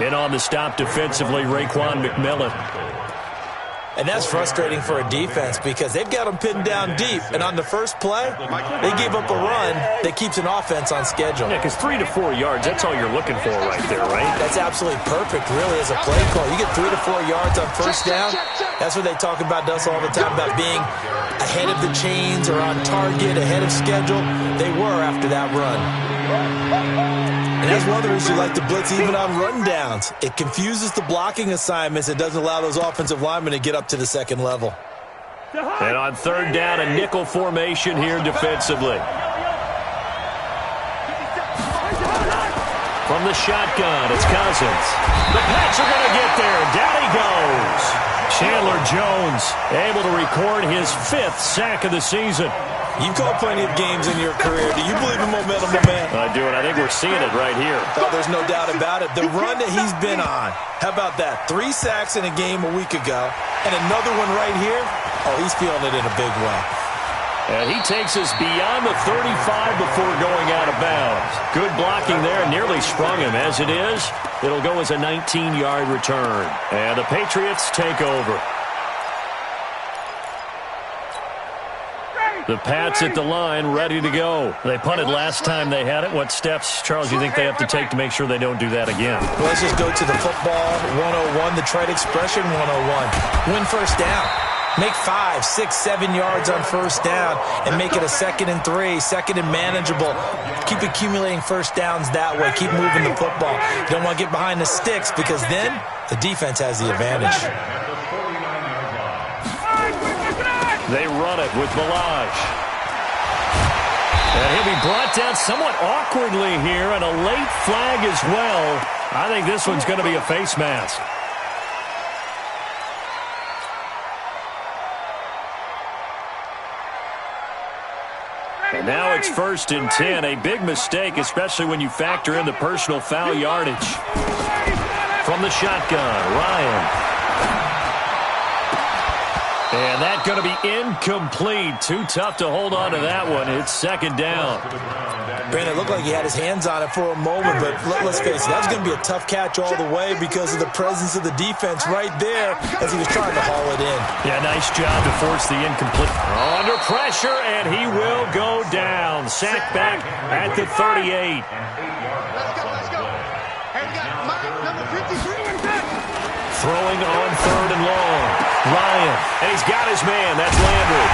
And on the stop defensively, Raekwon McMillan. And that's frustrating for a defense because they've got them pinned down deep. And on the first play, they gave up a run that keeps an offense on schedule. Yeah, because 3 to 4 yards, that's all you're looking for right there, right? That's absolutely perfect, really, as a play call. You get 3 to 4 yards on first down. That's what they talk about us all the time, about being ahead of the chains or on target, ahead of schedule. They were after that run. And as others who like to blitz even on rundowns, it confuses the blocking assignments. It doesn't allow those offensive linemen to get up to the second level. And on third down, a nickel formation here defensively. From the shotgun, it's Cousins. The Pats are going to get there. Down he goes. Chandler Jones able to record his 5th sack of the season. You've called plenty of games in your career. Do you believe in momentum, my man? I do, and I think we're seeing it right here. Oh, there's no doubt about it. The run that he's been on, how about that? 3 sacks in a game a week ago, and another one right here. Oh, he's feeling it in a big way. And he takes us beyond the 35 before going out of bounds. Good blocking there, nearly sprung him. As it is, it'll go as a 19-yard return. And the Patriots take over. The Pats at the line, ready to go. They punted last time they had it. What steps, Charles, do you think they have to take to make sure they don't do that again? Well, let's just go to the football 101, the trade expression 101. Win first down. Make 5, 6, 7 yards on first down and make it a 2nd and 3, 2nd and manageable. Keep accumulating first downs that way. Keep moving the football. You don't want to get behind the sticks because then the defense has the advantage. They run it with Balaj. And he'll be brought down somewhat awkwardly here, and a late flag as well. I think this one's going to be a face mask. And now it's 1st and 10. A big mistake, especially when you factor in the personal foul yardage. From the shotgun, Ryan. And that's going to be incomplete. Too tough to hold on to that one. It's 2nd down. Brandon, it looked like he had his hands on it for a moment, but let's face it, that was going to be a tough catch all the way because of the presence of the defense right there as he was trying to haul it in. Yeah, nice job to force the incomplete. Under pressure, and he will go down. Sacked back at the 38. Let's go. Hey, we got Mike, number 53. Throwing on 3rd and long. Ryan, and he's got his man. That's Landry.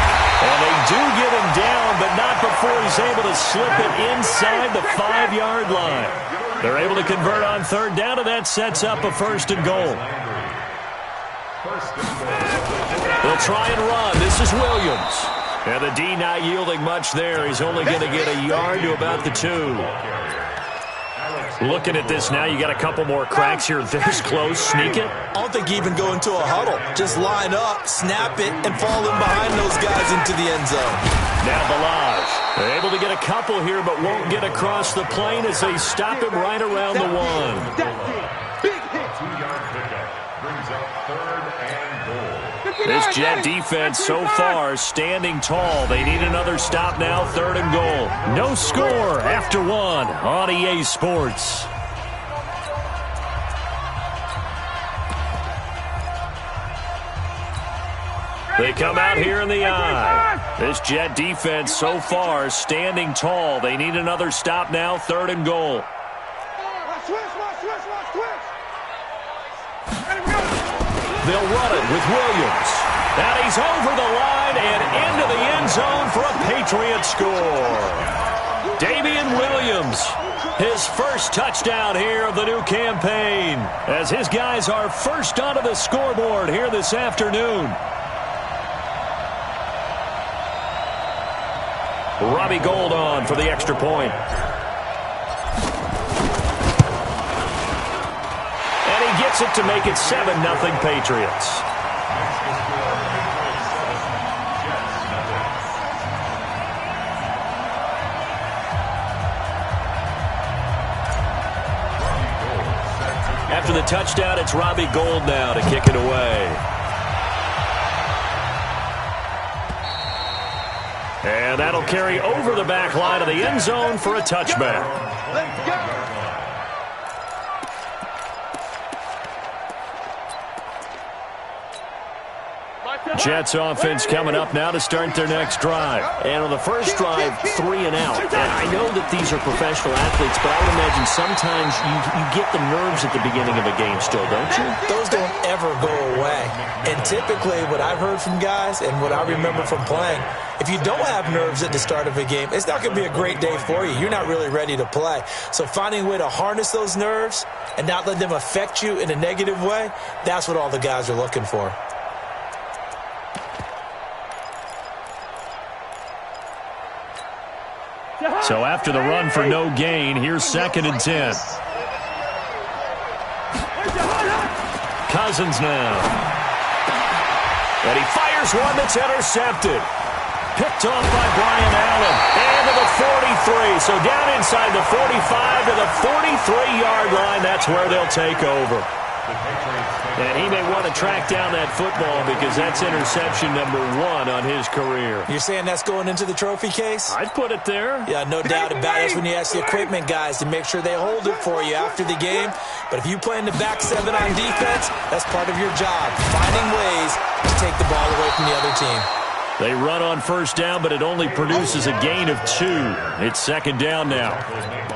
And they do get him down, but not before he's able to slip it inside the 5-yard line. They're able to convert on 3rd down, and that sets up a 1st and goal. They'll try and run. This is Williams. And the D not yielding much there. He's only going to get a yard to about the 2. Looking at this now, you got a couple more cracks here. This close, sneak it. I don't think you even go into a huddle. Just line up, snap it, and fall in behind those guys into the end zone. Now Balaj. They're able to get a couple here, but won't get across the plane as they stop him right around the 1. Big hit. 2-yard pickup brings up 3rd and goal. This Jet defense so far standing tall. They need another stop now, 3rd and goal. No score after 1 on EA Sports. They come out here in the eye. This Jet defense so far standing tall. They need another stop now, 3rd and goal. Switch. They'll run it with Williams. And he's over the line and into the end zone for a Patriot score. Damian Williams, his first touchdown here of the new campaign, as his guys are first onto the scoreboard here this afternoon. Robbie Gould on for the extra point. Gets it to make it 7-0 Patriots. After the touchdown, it's Robbie Gould now to kick it away. And that'll carry over the back line of the end zone for a touchback. Let's go. Jets offense coming up now to start their next drive. And on the first drive, 3 and out. And I know that these are professional athletes, but I would imagine sometimes you get the nerves at the beginning of a game still, don't you? Those don't ever go away. And typically what I've heard from guys and what I remember from playing, if you don't have nerves at the start of a game, it's not going to be a great day for you. You're not really ready to play. So finding a way to harness those nerves and not let them affect you in a negative way, that's what all the guys are looking for. So after the run for no gain, here's 2nd and 10. Cousins now. And he fires one that's intercepted. Picked off by Brian Allen. And to the 43. So down inside the 45 to the 43-yard line. That's where they'll take over. And he may want to track down that football because that's interception number 1 on his career. You're saying that's going into the trophy case? I'd put it there. Yeah, no doubt about it. That's when you ask the equipment guys to make sure they hold it for you after the game. But if you play in the back 7 on defense, that's part of your job, finding ways to take the ball away from the other team. They run on first down, but it only produces a gain of 2. It's 2nd down now.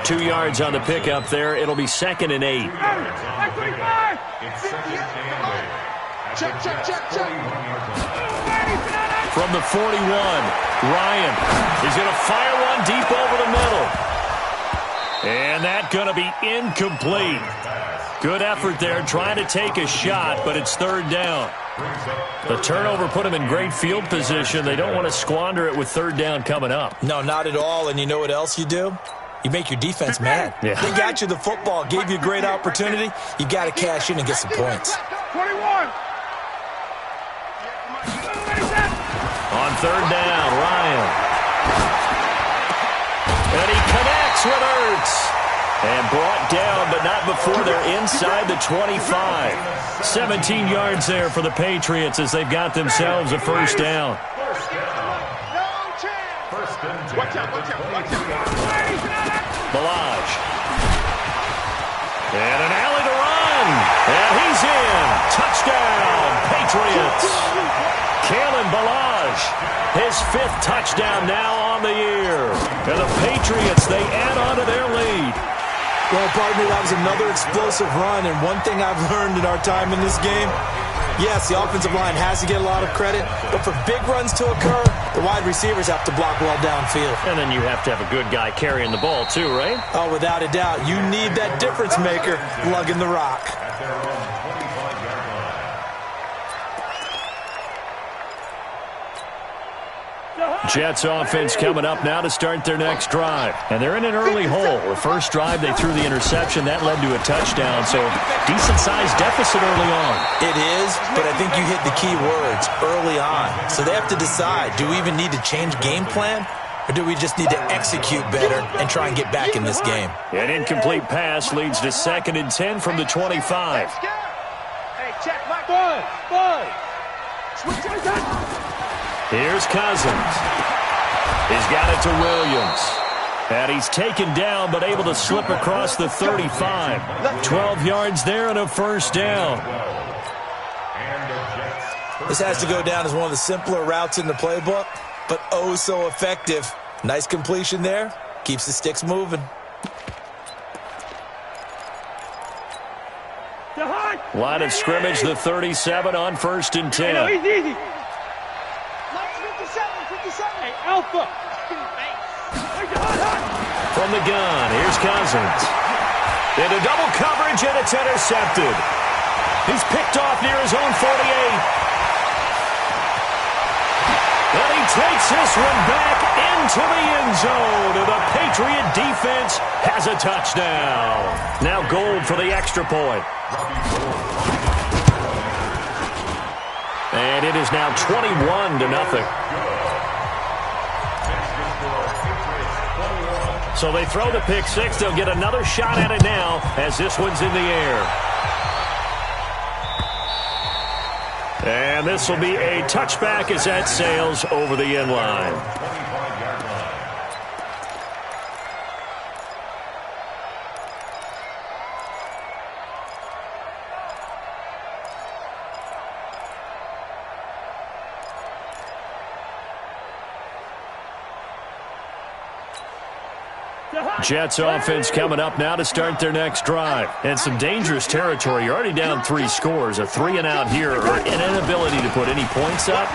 2 yards on the pickup there. It'll be 2nd and 8. Check. From the 41, Ryan is going to fire one deep over the middle. And that's going to be incomplete. Good effort there, trying to take a shot, but it's 3rd down. The turnover put them in great field position. They don't want to squander it with 3rd down coming up. No, not at all. And you know what else you do? You make your defense mad. Yeah. They got you the football, gave you a great opportunity. You got to cash in and get some points. 21. On 3rd down, Ryan. And he connects with Ertz. And brought down, but not before they're inside the 25. 17 yards there for the Patriots as they've got themselves a 1st down. Watch out. Balaj. And an alley to run. And he's in. Touchdown, Patriots. Kalen Balaj, his 5th touchdown now on the year. And the Patriots, they add on to their lead. Well, pardon me, that was another explosive run, and one thing I've learned in our time in this game, yes, the offensive line has to get a lot of credit, but for big runs to occur, the wide receivers have to block well downfield. And then you have to have a good guy carrying the ball too, right? Oh, without a doubt. You need that difference maker lugging the rock. Jets offense coming up now to start their next drive. And they're in an early hole. The first drive, they threw the interception. That led to a touchdown, so decent-sized deficit early on. It is, but I think you hit the key words, early on. So they have to decide, do we even need to change game plan, or do we just need to execute better and try and get back in this game? An incomplete pass leads to 2nd and 10 from the 25. Hey, check my boy. Switch it up. Here's Cousins. He's got it to Williams. And he's taken down but able to slip across the 35. 12 yards there and a 1st down. This has to go down as one of the simpler routes in the playbook, but oh so effective. Nice completion there. Keeps the sticks moving. Line of scrimmage, the 37 on 1st and 10. He's easy. 57. Hey, Alpha. From the gun, here's Cousins. Into double coverage, and it's intercepted. He's picked off near his own 48. And he takes this one back into the end zone. And the Patriot defense has a touchdown. Now Gold for the extra point. And it is now 21-0. So they throw the pick 6. They'll get another shot at it now as this one's in the air. And this will be a touchback as that sails over the end line. Jets offense coming up now to start their next drive. And some dangerous territory. You're already down 3 scores. A 3-and-out here or an inability to put any points up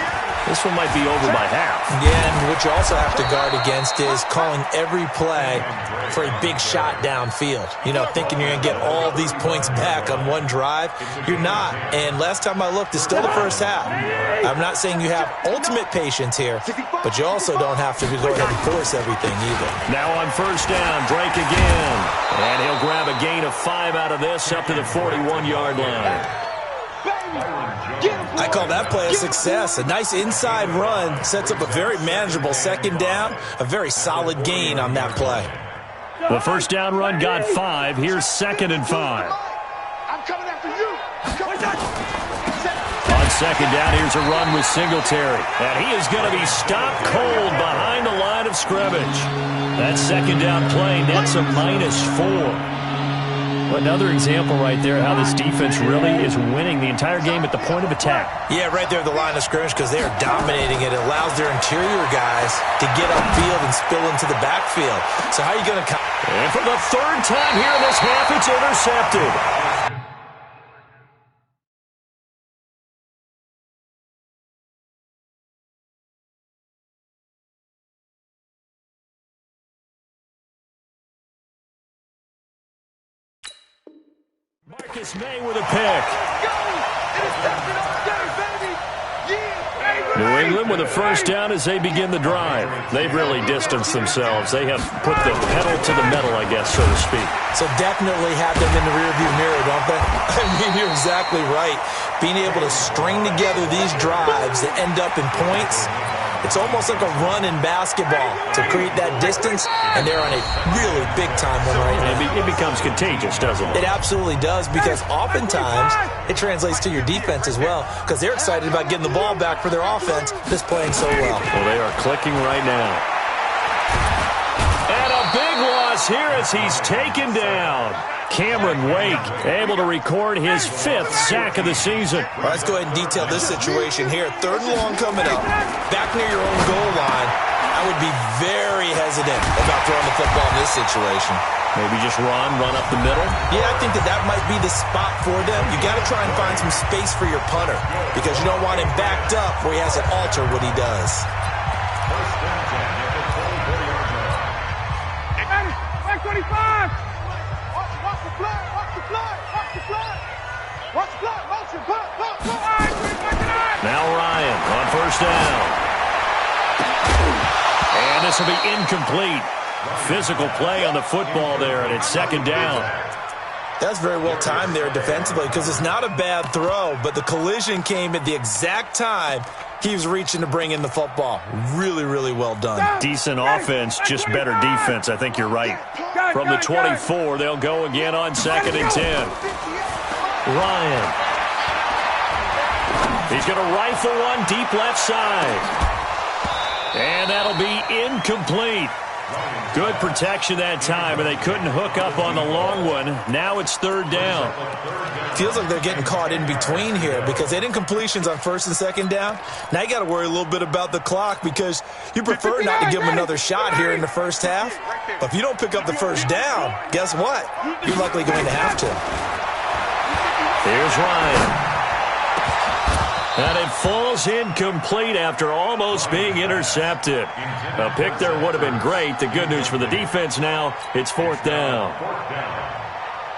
This one might be over by half. Yeah, and what you also have to guard against is calling every play for a big shot downfield. You know, thinking you're going to get all these points back on one drive. You're not. And last time I looked, it's still the first half. I'm not saying you have ultimate patience here, but you also don't have to go ahead and force everything either. Now on first down, Drake again. And he'll grab a gain of 5 out of this up to the 41-yard line. I call that play a success. A nice inside run sets up a very manageable second down, a very solid gain on that play. The first down run got 5. Here's 2nd and 5. I'm coming after you. On second down, here's a run with Singletary. And he is going to be stopped cold behind the line of scrimmage. That second down play nets a -4. Another example right there how this defense really is winning the entire game at the point of attack. Yeah, right there at the line of scrimmage because they are dominating it. It allows their interior guys to get upfield and spill into the backfield. So how are you going to... And for the 3rd time here in this half, it's intercepted. Marcus May with a pick. New England with a first down as they begin the drive. They've really distanced themselves. They have put the pedal to the metal, I guess, so to speak. So definitely have them in the rearview mirror, don't they? I mean, you're exactly right. Being able to string together these drives that end up in points, it's almost like a run in basketball to create that distance, and they're on a really big-time one right now. It becomes contagious, doesn't it? It absolutely does, because oftentimes it translates to your defense as well, because they're excited about getting the ball back for their offense that's playing so well. Well, they are clicking right now. And a big loss here as he's taken down. Cameron Wake able to record his 5th sack of the season. All right, let's go ahead and detail this situation here. 3rd and long coming up. Back near your own goal line. I would be very hesitant about throwing the football in this situation. Maybe just run up the middle? Yeah, I think that might be the spot for them. You got to try and find some space for your punter because you don't want him backed up where he has to alter what he does. Back 25. Now Ryan on first down. And this will be incomplete. Physical play on the football there, and it's 2nd down. That's very well timed there defensively because it's not a bad throw, but the collision came at the exact time he was reaching to bring in the football. Really, really well done. Decent offense, just better defense. I think you're right. From the 24, they'll go again on 2nd and 10. Ryan. He's going to rifle one deep left side. And that'll be incomplete. Good protection that time, and they couldn't hook up on the long one. Now it's 3rd down. Feels like they're getting caught in between here because they didn't incompletions on 1st and 2nd down. Now you got to worry a little bit about the clock because you prefer not to give them another shot here in the first half. But if you don't pick up the first down, guess what? You're likely going to have to. Here's Ryan. And it falls incomplete after almost being intercepted. A pick there would have been great. The good news for the defense now, it's 4th down.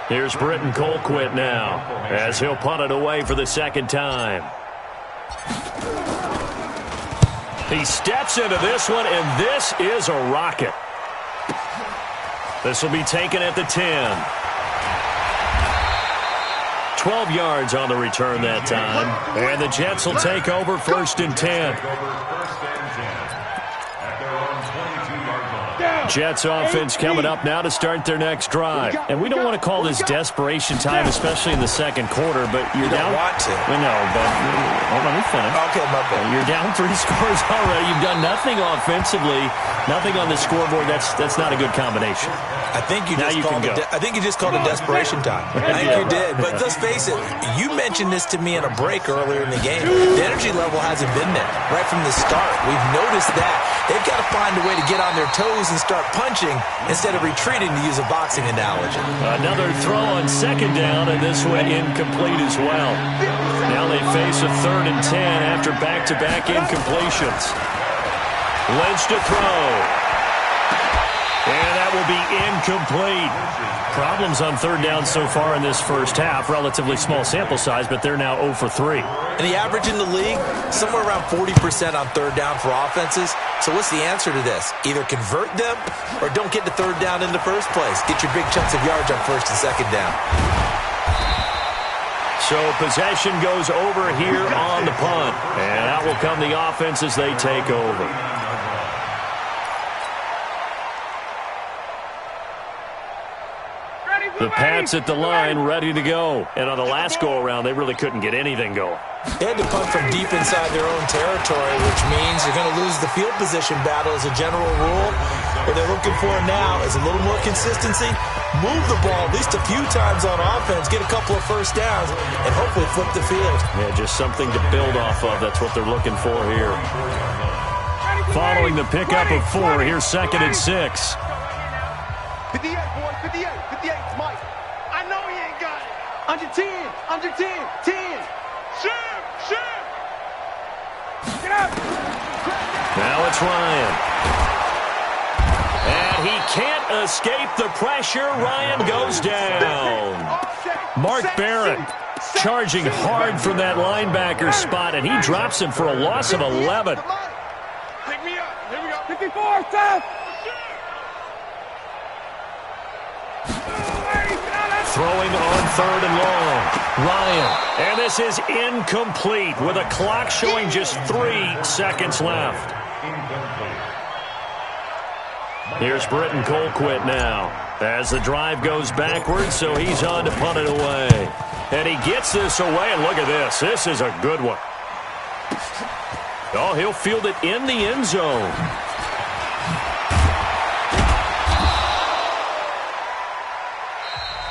Here's Britton Colquitt now as he'll punt it away for the 2nd time. He steps into this one, and this is a rocket. This will be taken at the 10. 12 yards on the return that time. And the Jets will take over 1st and 10. Jets offense coming up now to start their next drive. And we don't want to call this desperation time, especially in the 2nd quarter, but you're down. You don't want to. No, but hold on, let me finish. Okay, my bad. You're down 3 scores already. You've done nothing offensively, nothing on the scoreboard. That's not a good combination. I think you just called it desperation time. I think you did. But let's face it, you mentioned this to me in a break earlier in the game. The energy level hasn't been there right from the start. We've noticed that. They've got to find a way to get on their toes and start start punching instead of retreating, to use a boxing analogy. Another throw on second down, and this one incomplete as well. Now they face a 3rd and 10 after back-to-back incompletions. Lynch to throw. And that will be incomplete. Problems on 3rd down so far in this first half. Relatively small sample size, but they're now 0 for 3. And the average in the league, somewhere around 40% on 3rd down for offenses. So what's the answer to this? Either convert them or don't get to 3rd down in the first place. Get your big chunks of yards on 1st and 2nd down. So possession goes over here on the punt. And out will come the offense as they take over. The Pats at the line, ready to go. And on the last go-around, they really couldn't get anything going. They had to punt from deep inside their own territory, which means you're going to lose the field position battle as a general rule. What they're looking for now is a little more consistency. Move the ball at least a few times on offense, get a couple of first downs, and hopefully flip the field. Yeah, just something to build off of. That's what they're looking for here. Following the pickup of 4, here's 2nd and 6. 58, boys, 58, 58, it's Mike. I know he ain't got it. Under 10, under 10, 10. Shoot. Get up. Now it's Ryan. And he can't escape the pressure. Ryan goes down. Mark Barrett charging hard from that linebacker spot, and he drops him for a loss of 11. Pick me up. Here we go. 54, Seth. Throwing on 3rd and long. Ryan. And this is incomplete with a clock showing just 3 seconds left. Here's Britton Colquitt now as the drive goes backwards, so he's on to punt it away. And he gets this away, and look at this. This is a good one. Oh, he'll field it in the end zone.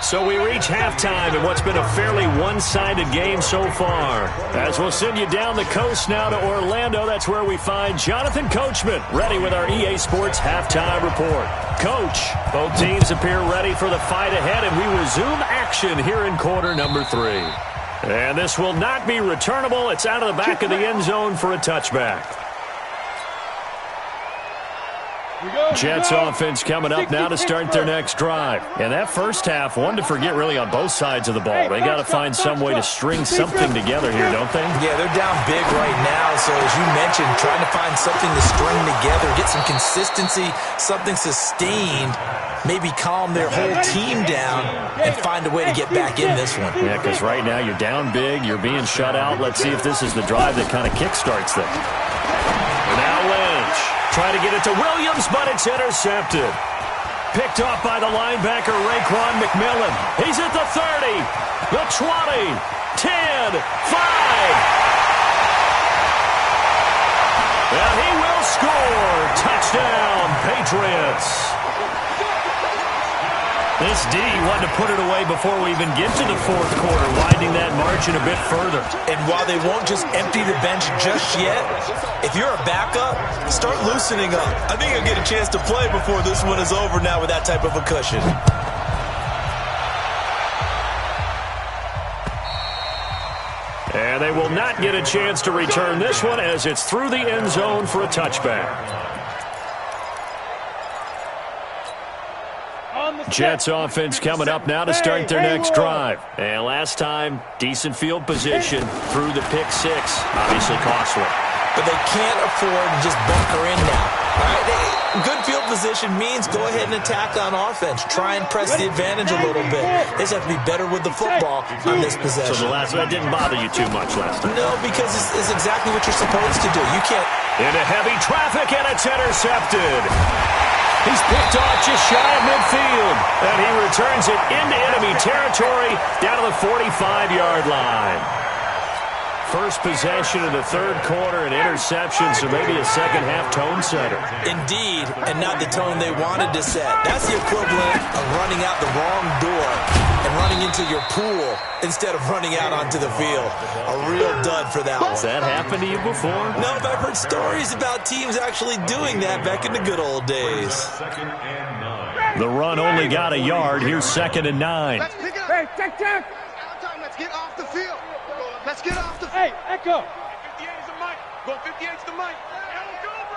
So we reach halftime in what's been a fairly one-sided game so far. As we'll send you down the coast now to Orlando, that's where we find Jonathan Coachman, ready with our EA Sports Halftime Report. Coach, both teams appear ready for the fight ahead, and we resume action here in quarter number 3. And this will not be returnable. It's out of the back of the end zone for a touchback. Jets offense coming up now to start their next drive. And that first half, one to forget really on both sides of the ball. They got to find some way to string something together here, don't they? Yeah, they're down big right now. So as you mentioned, trying to find something to string together, get some consistency, something sustained, maybe calm their whole team down and find a way to get back in this one. Yeah, because right now you're down big, you're being shut out. Let's see if this is the drive that kind of kickstarts them. Now Lynch. Try to get it to Williams, but it's intercepted. Picked off by the linebacker, Raekwon McMillan. He's at the 30, the 20, 10, 5. And he will score. Touchdown, Patriots. This D wanted to put it away before we even get to the 4th quarter, widening that margin a bit further. And while they won't just empty the bench just yet, if you're a backup, start loosening up. I think you'll get a chance to play before this one is over now with that type of a cushion. And they will not get a chance to return this one as it's through the end zone for a touchback. Jets offense coming up now to start their next drive. And last time, decent field position through the pick 6. Obviously costly. But they can't afford to just bunker in now. All right, good field position means go ahead and attack on offense. Try and press the advantage a little bit. They just have to be better with the football on this possession. So the last one didn't bother you too much last time? No, because it's exactly what you're supposed to do. You can't... Into heavy traffic, and it's intercepted. He's picked off just shy of midfield. And he returns it into enemy territory down to the 45-yard line. First possession in the 3rd quarter, an interception, so maybe a second-half tone setter. Indeed, and not the tone they wanted to set. That's the equivalent of running out the wrong door and running into your pool instead of running out onto the field. A real dud for that one. Has that happened to you before? No, but I've heard stories about teams actually doing that back in the good old days. Second and 9. The run only got a yard. Here's 2nd and 9. Let's pick it up. Hey, check. Let's get off the field. Let's get off the field. Hey, Echo. 58 is the mic. Go 58 is the mic.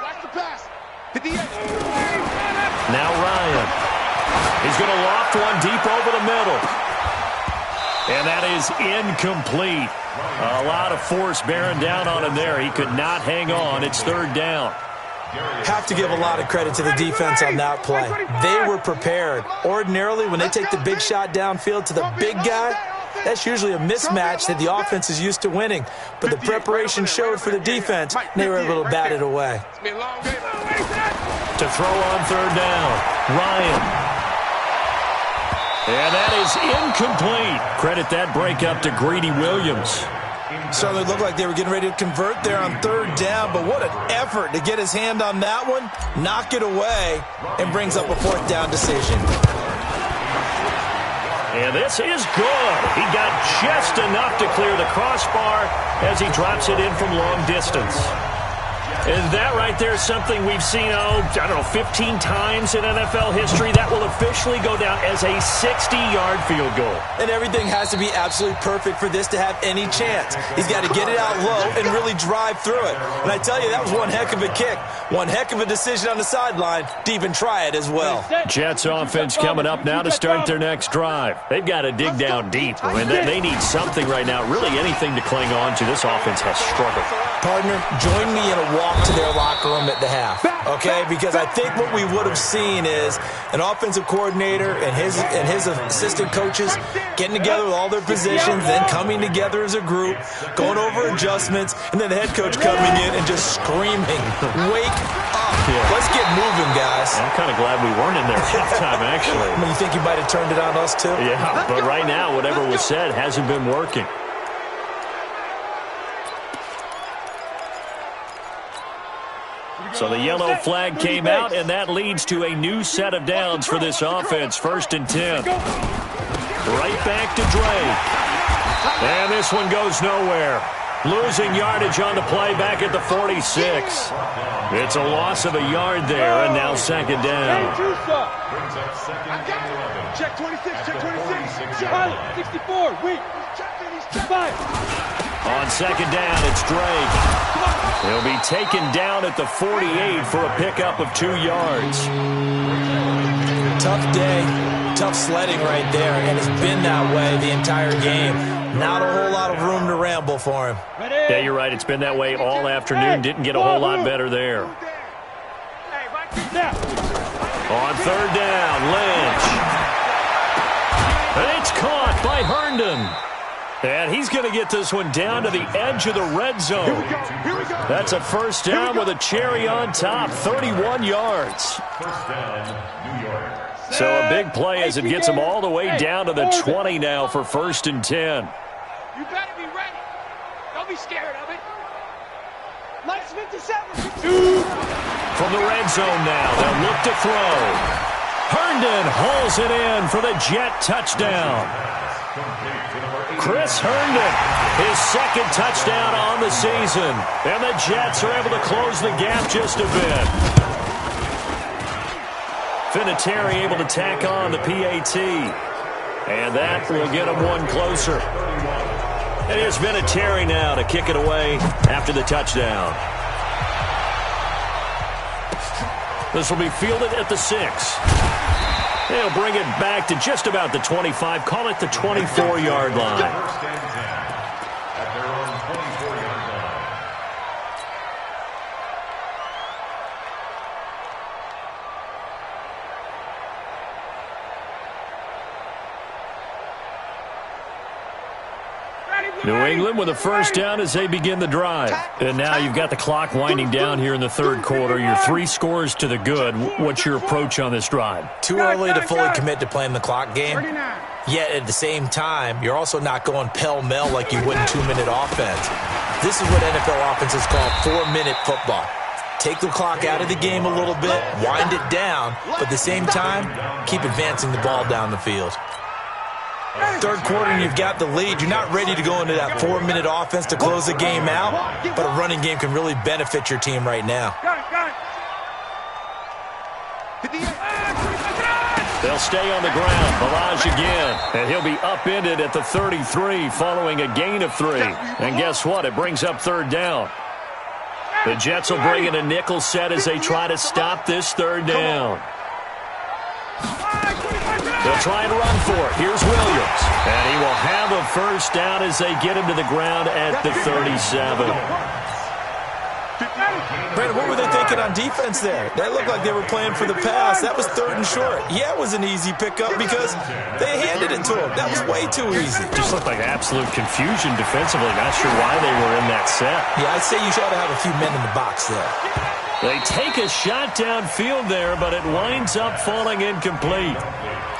Watch the pass. 58. Now Ryan. He's going to loft one deep over the middle. And that is incomplete. A lot of force bearing down on him there. He could not hang on. It's 3rd down. Have to give a lot of credit to the defense on that play. They were prepared. Ordinarily, when they take the big shot downfield to the big guy, that's usually a mismatch that the offense is used to winning. But the preparation showed for the defense, and they were able to bat it away. To throw on 3rd down, Ryan. And that is incomplete. Credit that breakup to Greedy Williams. Certainly looked like they were getting ready to convert there on 3rd down, but what an effort to get his hand on that one, knock it away, and brings up a 4th down decision. And this is good. He got just enough to clear the crossbar as he drops it in from long distance. And that right there is something we've seen, 15 times in NFL history. That will officially go down as a 60-yard field goal. And everything has to be absolutely perfect for this to have any chance. He's got to get it out low and really drive through it. And I tell you, that was one heck of a kick. One heck of a decision on the sideline to even try it as well. Jets offense coming up now to start their next drive. They've got to dig down deep. I mean, they need something right now, really anything to cling on to. This offense has struggled. Partner, join me in a walk to their locker room at the half, okay? Because I think what we would have seen is an offensive coordinator and his assistant coaches getting together with all their positions, then coming together as a group, going over adjustments, and then the head coach coming in and just screaming, "Wake up! Yeah. Let's get moving, guys." I'm kind of glad we weren't in there halftime, actually. You think you might have turned it on us too? Yeah, but right now, whatever was said hasn't been working. So the yellow flag came out, and that leads to a new set of downs for this offense. 1st and 10. Right back to Drake. And this one goes nowhere. Losing yardage on the play back at the 46. It's a loss of a yard there, and now 2nd down. Check 26, check 26. Pilot, 64, weak. He's 5. On 2nd down, it's Drake. He'll be taken down at the 48 for a pickup of 2 yards. Tough day, tough sledding right there, and it's been that way the entire game. Not a whole lot of room to ramble for him. Yeah, you're right. It's been that way all afternoon. Didn't get a whole lot better there. On 3rd down, Lynch. And it's caught by Herndon. And he's going to get this one down to the edge of the red zone. That's a 1st down with a cherry on top, 31 yards. 1st down, New York. So a big play as it gets him all the way down to the 20 now for 1st and 10. You better be ready. Don't be scared of it. Minus 57. From the red zone now, they'll look to throw. Herndon hauls it in for the Jet touchdown. Chris Herndon, his 2nd touchdown on the season. And the Jets are able to close the gap just a bit. Vinatieri able to tack on the PAT. And that will get him one closer. And here's Vinatieri now to kick it away after the touchdown. This will be fielded at the 6. They'll bring it back to just about the 25. Call it the 24-yard line. 1st and 10 at their own 24-yard line. New England with a 1st down as they begin the drive. And now you've got the clock winding down here in the 3rd quarter. You're 3 scores to the good. What's your approach on this drive? Too early to fully commit to playing the clock game. Yet at the same time, you're also not going pell-mell like you would in 2-minute offense. This is what NFL offenses call 4-minute football. Take the clock out of the game a little bit, wind it down, but at the same time, keep advancing the ball down the field. Third quarter and you've got the lead. You're not ready to go into that 4-minute offense to close the game out, but a running game can really benefit your team right now. They'll stay on the ground. Balaj again. And he'll be upended at the 33 following a gain of 3. And guess what? It brings up third down. The Jets will bring in a nickel set as they try to stop this third down. They'll try and run for it. Here's Williams. And he will have a first down as they get him to the ground at the 37. Brandon, what were they thinking on defense there? That looked like they were playing for the pass. That was 3rd and short. Yeah, it was an easy pickup because they handed it to him. That was way too easy. Just looked like absolute confusion defensively. Not sure why they were in that set. Yeah, I'd say you ought to have a few men in the box there. They take a shot downfield there, but it winds up falling incomplete.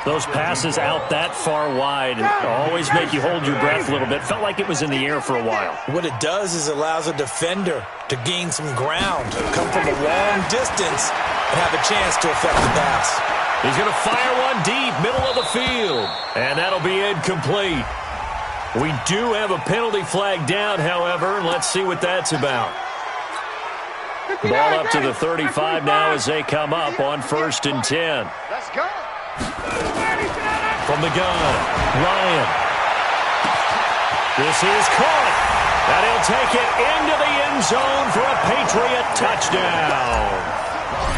Those passes out that far wide always make you hold your breath a little bit. Felt like it was in the air for a while. What it does is it allows a defender to gain some ground, come from a long distance, and have a chance to affect the pass. He's going to fire one deep, middle of the field, and that'll be incomplete. We do have a penalty flag down, however, and let's see what that's about. Ball up to the 35 now as they come up on 1st and 10. Let's go. From the gun, Ryan. This is caught. And he'll take it into the end zone for a Patriot touchdown.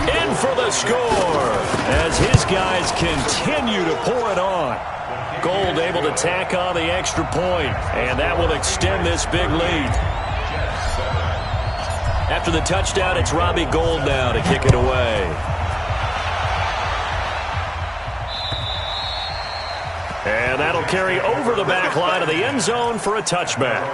In for the score as his guys continue to pour it on. Gold able to tack on the extra point, and that will extend this big lead. After the touchdown, it's Robbie Gould now to kick it away. And that'll carry over the back line of the end zone for a touchback.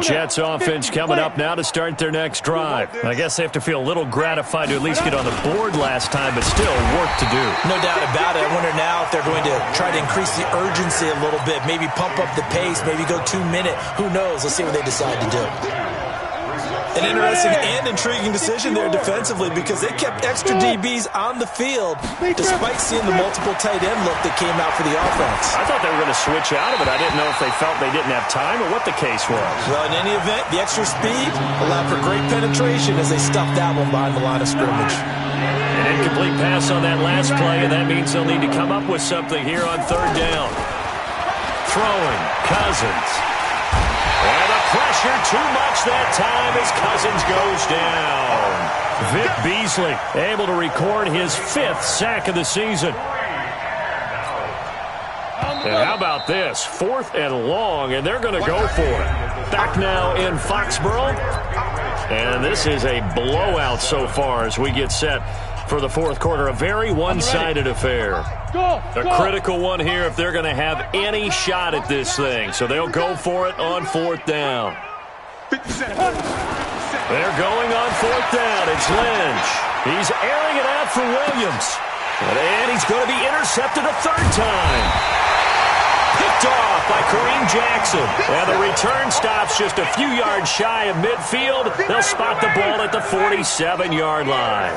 Jets offense coming up now to start their next drive. I guess they have to feel a little gratified to at least get on the board last time, but still work to do. No doubt about it. I wonder now if they're going to try to increase the urgency a little bit, maybe pump up the pace, maybe go 2-minute. Who knows? Let's see what they decide to do. An interesting and intriguing decision there defensively because they kept extra DBs on the field despite seeing the multiple tight end look that came out for the offense. I thought they were going to switch out of it. I didn't know if they felt they didn't have time or what the case was. Well, in any event, the extra speed allowed for great penetration as they stuffed that one behind the line of scrimmage. An incomplete pass on that last play, and that means they'll need to come up with something here on 3rd down. Throwing, Cousins. And the pressure too much that time as Cousins goes down. Vic Beasley able to record his 5th sack of the season. And how about this? 4th and long, and they're going to go for it. Back now in Foxborough. And this is a blowout so far as we get set for the 4th quarter. A very one-sided affair. A critical one here if they're going to have any shot at this thing. So they'll go for it on 4th down. They're going on 4th down. It's Lynch. He's airing it out for Williams. And he's going to be intercepted a 3rd time. Picked off by Kareem Jackson. And the return stops just a few yards shy of midfield. They'll spot the ball at the 47-yard line.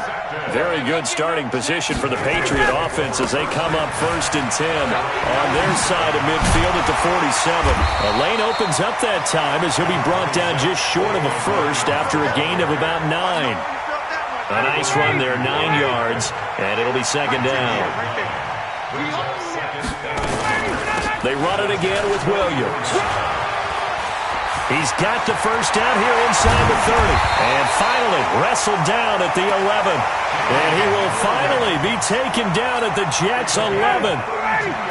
Very good starting position for the Patriot offense as they come up 1st and 10 on their side of midfield at the 47. A lane opens up that time as he'll be brought down just short of a first after a gain of about 9. A nice run there, 9 yards, and it'll be 2nd down. They run it again with Williams. He's got the first down here inside the 30. And finally wrestled down at the 11. And he will finally be taken down at the Jets' 11.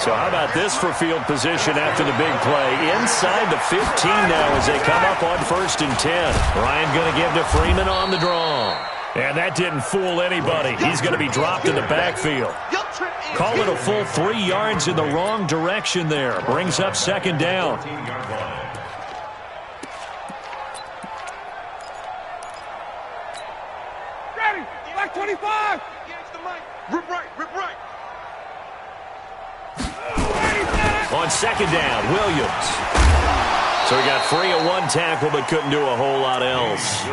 So how about this for field position after the big play? Inside the 15 now as they come up on 1st and 10. Ryan going to give to Freeman on the draw. And that didn't fool anybody. He's going to be dropped in the backfield. Call it a full 3 yards in the wrong direction there. Brings up second down. Ready. Like 25. Rip right, rip right. On second down, Williams. So he got free of one tackle but couldn't do a whole lot else.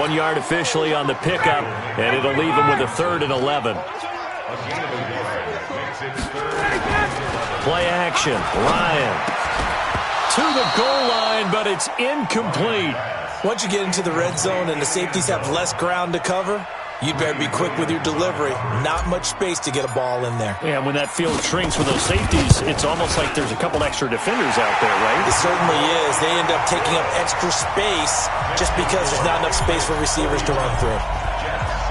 1 yard officially on the pickup, and it'll leave him with a 3rd and 11. Play action. Ryan to the goal line, but it's incomplete. Once you get into the red zone and the safeties have less ground to cover, you'd better be quick with your delivery. Not much space to get a ball in there. Yeah, when that field shrinks with those safeties, it's almost like there's a couple extra defenders out there, right? It certainly is. They end up taking up extra space just because there's not enough space for receivers to run through.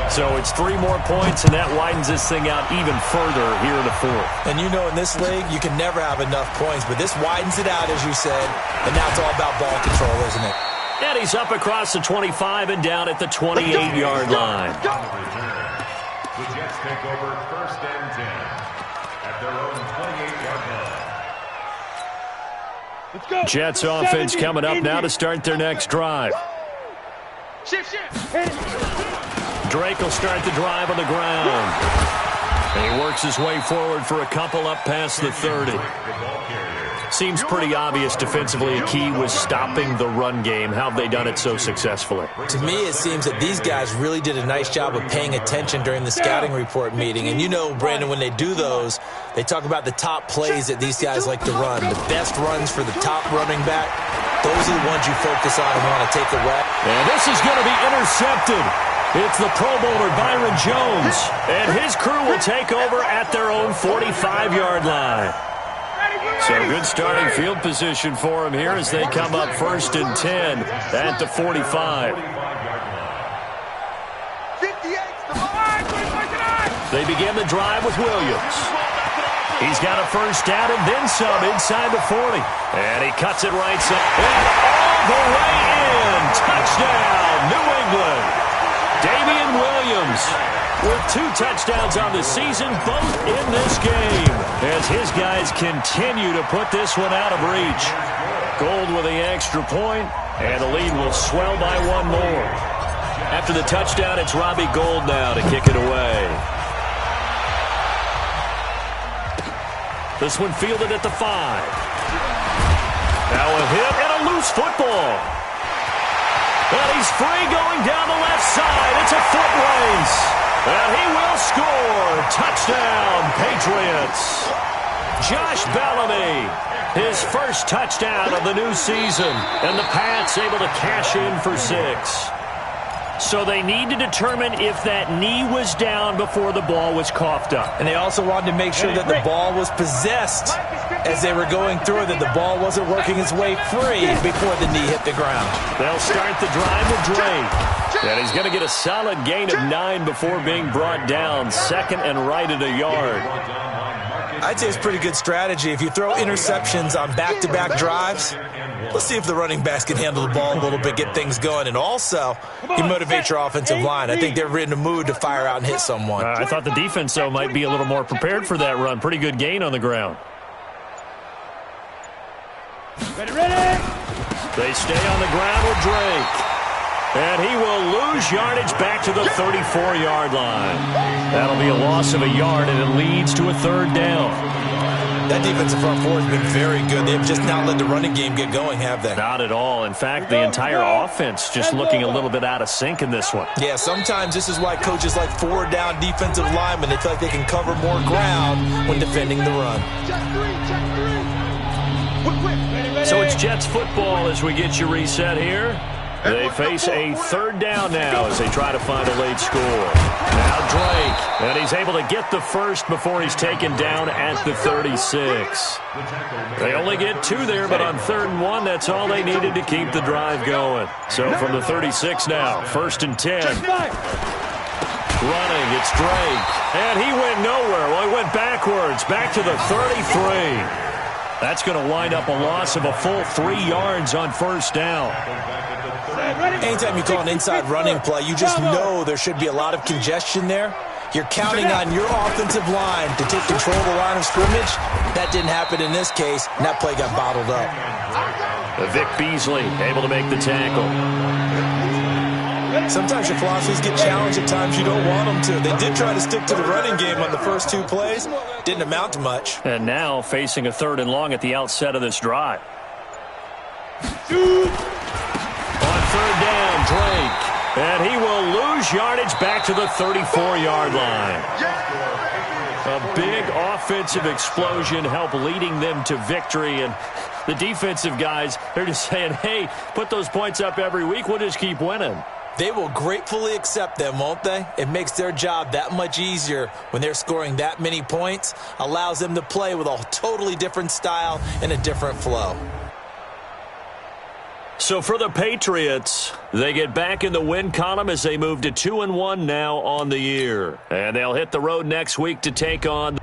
So it's 3 more points, and that widens this thing out even further here in the 4th. And you know in this league, you can never have enough points, but this widens it out, as you said, and now it's all about ball control, isn't it? And he's up across the 25 and down at the 28-yard line. The Jets take over 1st and 10 at their own 28-yard line. Let's go. Jets offense coming up now to start their next drive. Shift. Drake will start the drive on the ground. And he works his way forward for a couple up past the 30. Seems pretty obvious defensively a key was stopping the run game. How have they done it so successfully? To me, it seems that these guys really did a nice job of paying attention during the scouting report meeting. And you know, Brandon, when they do those, they talk about the top plays that these guys like to run. The best runs for the top running back, those are the ones you focus on and want to take away. And this is going to be intercepted. It's the Pro Bowler Byron Jones. And his crew will take over at their own 45-yard line. So good starting field position for him here as they come up 1st and 10 at the 45. They begin the drive with Williams. He's got a 1st down and then some inside the 40. And he cuts it right side. And all the way in. Touchdown, New England. Damian Williams with 2 touchdowns on the season, both in this game, as his guys continue to put this one out of reach. Gold with the extra point, and the lead will swell by 1 more. After the touchdown, it's Robbie Gould now to kick it away. This one fielded at the 5. Now a hit and a loose football. And he's free going down the left side. It's a foot race. And he will score. Touchdown, Patriots. Josh Bellamy, his 1st touchdown of the new season. And the Pats able to cash in for 6. So they need to determine if that knee was down before the ball was coughed up. And they also wanted to make sure that the ball was possessed as they were going through, that the ball wasn't working its way free before the knee hit the ground. They'll start the drive with Drake. And he's going to get a solid gain of 9 before being brought down. 2nd and right at a yard. I'd say it's pretty good strategy. If you throw interceptions on back-to-back drives, let's see if the running backs can handle the ball a little bit, get things going, and also you motivate your offensive line. I think they're in the mood to fire out and hit someone. I thought the defense, though, might be a little more prepared for that run. Pretty good gain on the ground. Ready. They stay on the ground with Drake. And he will lose yardage back to the 34-yard line. That'll be a loss of a yard, and it leads to a 3rd down. That defensive front 4 has been very good. They've just not let the running game get going, have they? Not at all. In fact, the entire offense just looking a little bit out of sync in this one. Yeah, sometimes this is why coaches like 4-down defensive linemen. They feel like they can cover more ground when defending the run. So it's Jets football as we get you reset here. They face a 3rd down now as they try to find a late score. Now Drake, and he's able to get the 1st before he's taken down at the 36. They only get 2 there, but on 3rd and 1, that's all they needed to keep the drive going. So from the 36 now, 1st and 10. Running, it's Drake, and he went nowhere. Well, he went backwards, back to the 33. That's going to wind up a loss of a full 3 yards on 1st down. Anytime you call an inside running play, you just know there should be a lot of congestion there. You're counting on your offensive line to take control of the line of scrimmage. That didn't happen in this case, and that play got bottled up. Vic Beasley able to make the tackle. Sometimes your philosophies get challenged at times you don't want them to. They did try to stick to the running game on the first 2 plays. Didn't amount to much. And now facing a 3rd and long at the outset of this drive. On 3rd down, Drake. And he will lose yardage back to the 34-yard line. A big offensive explosion helped leading them to victory. And the defensive guys, they're just saying, hey, put those points up every week. We'll just keep winning. They will gratefully accept them, won't they? It makes their job that much easier when they're scoring that many points. Allows them to play with a totally different style and a different flow. So for the Patriots, they get back in the win column as they move to 2-1 now on the year. And they'll hit the road next week to take on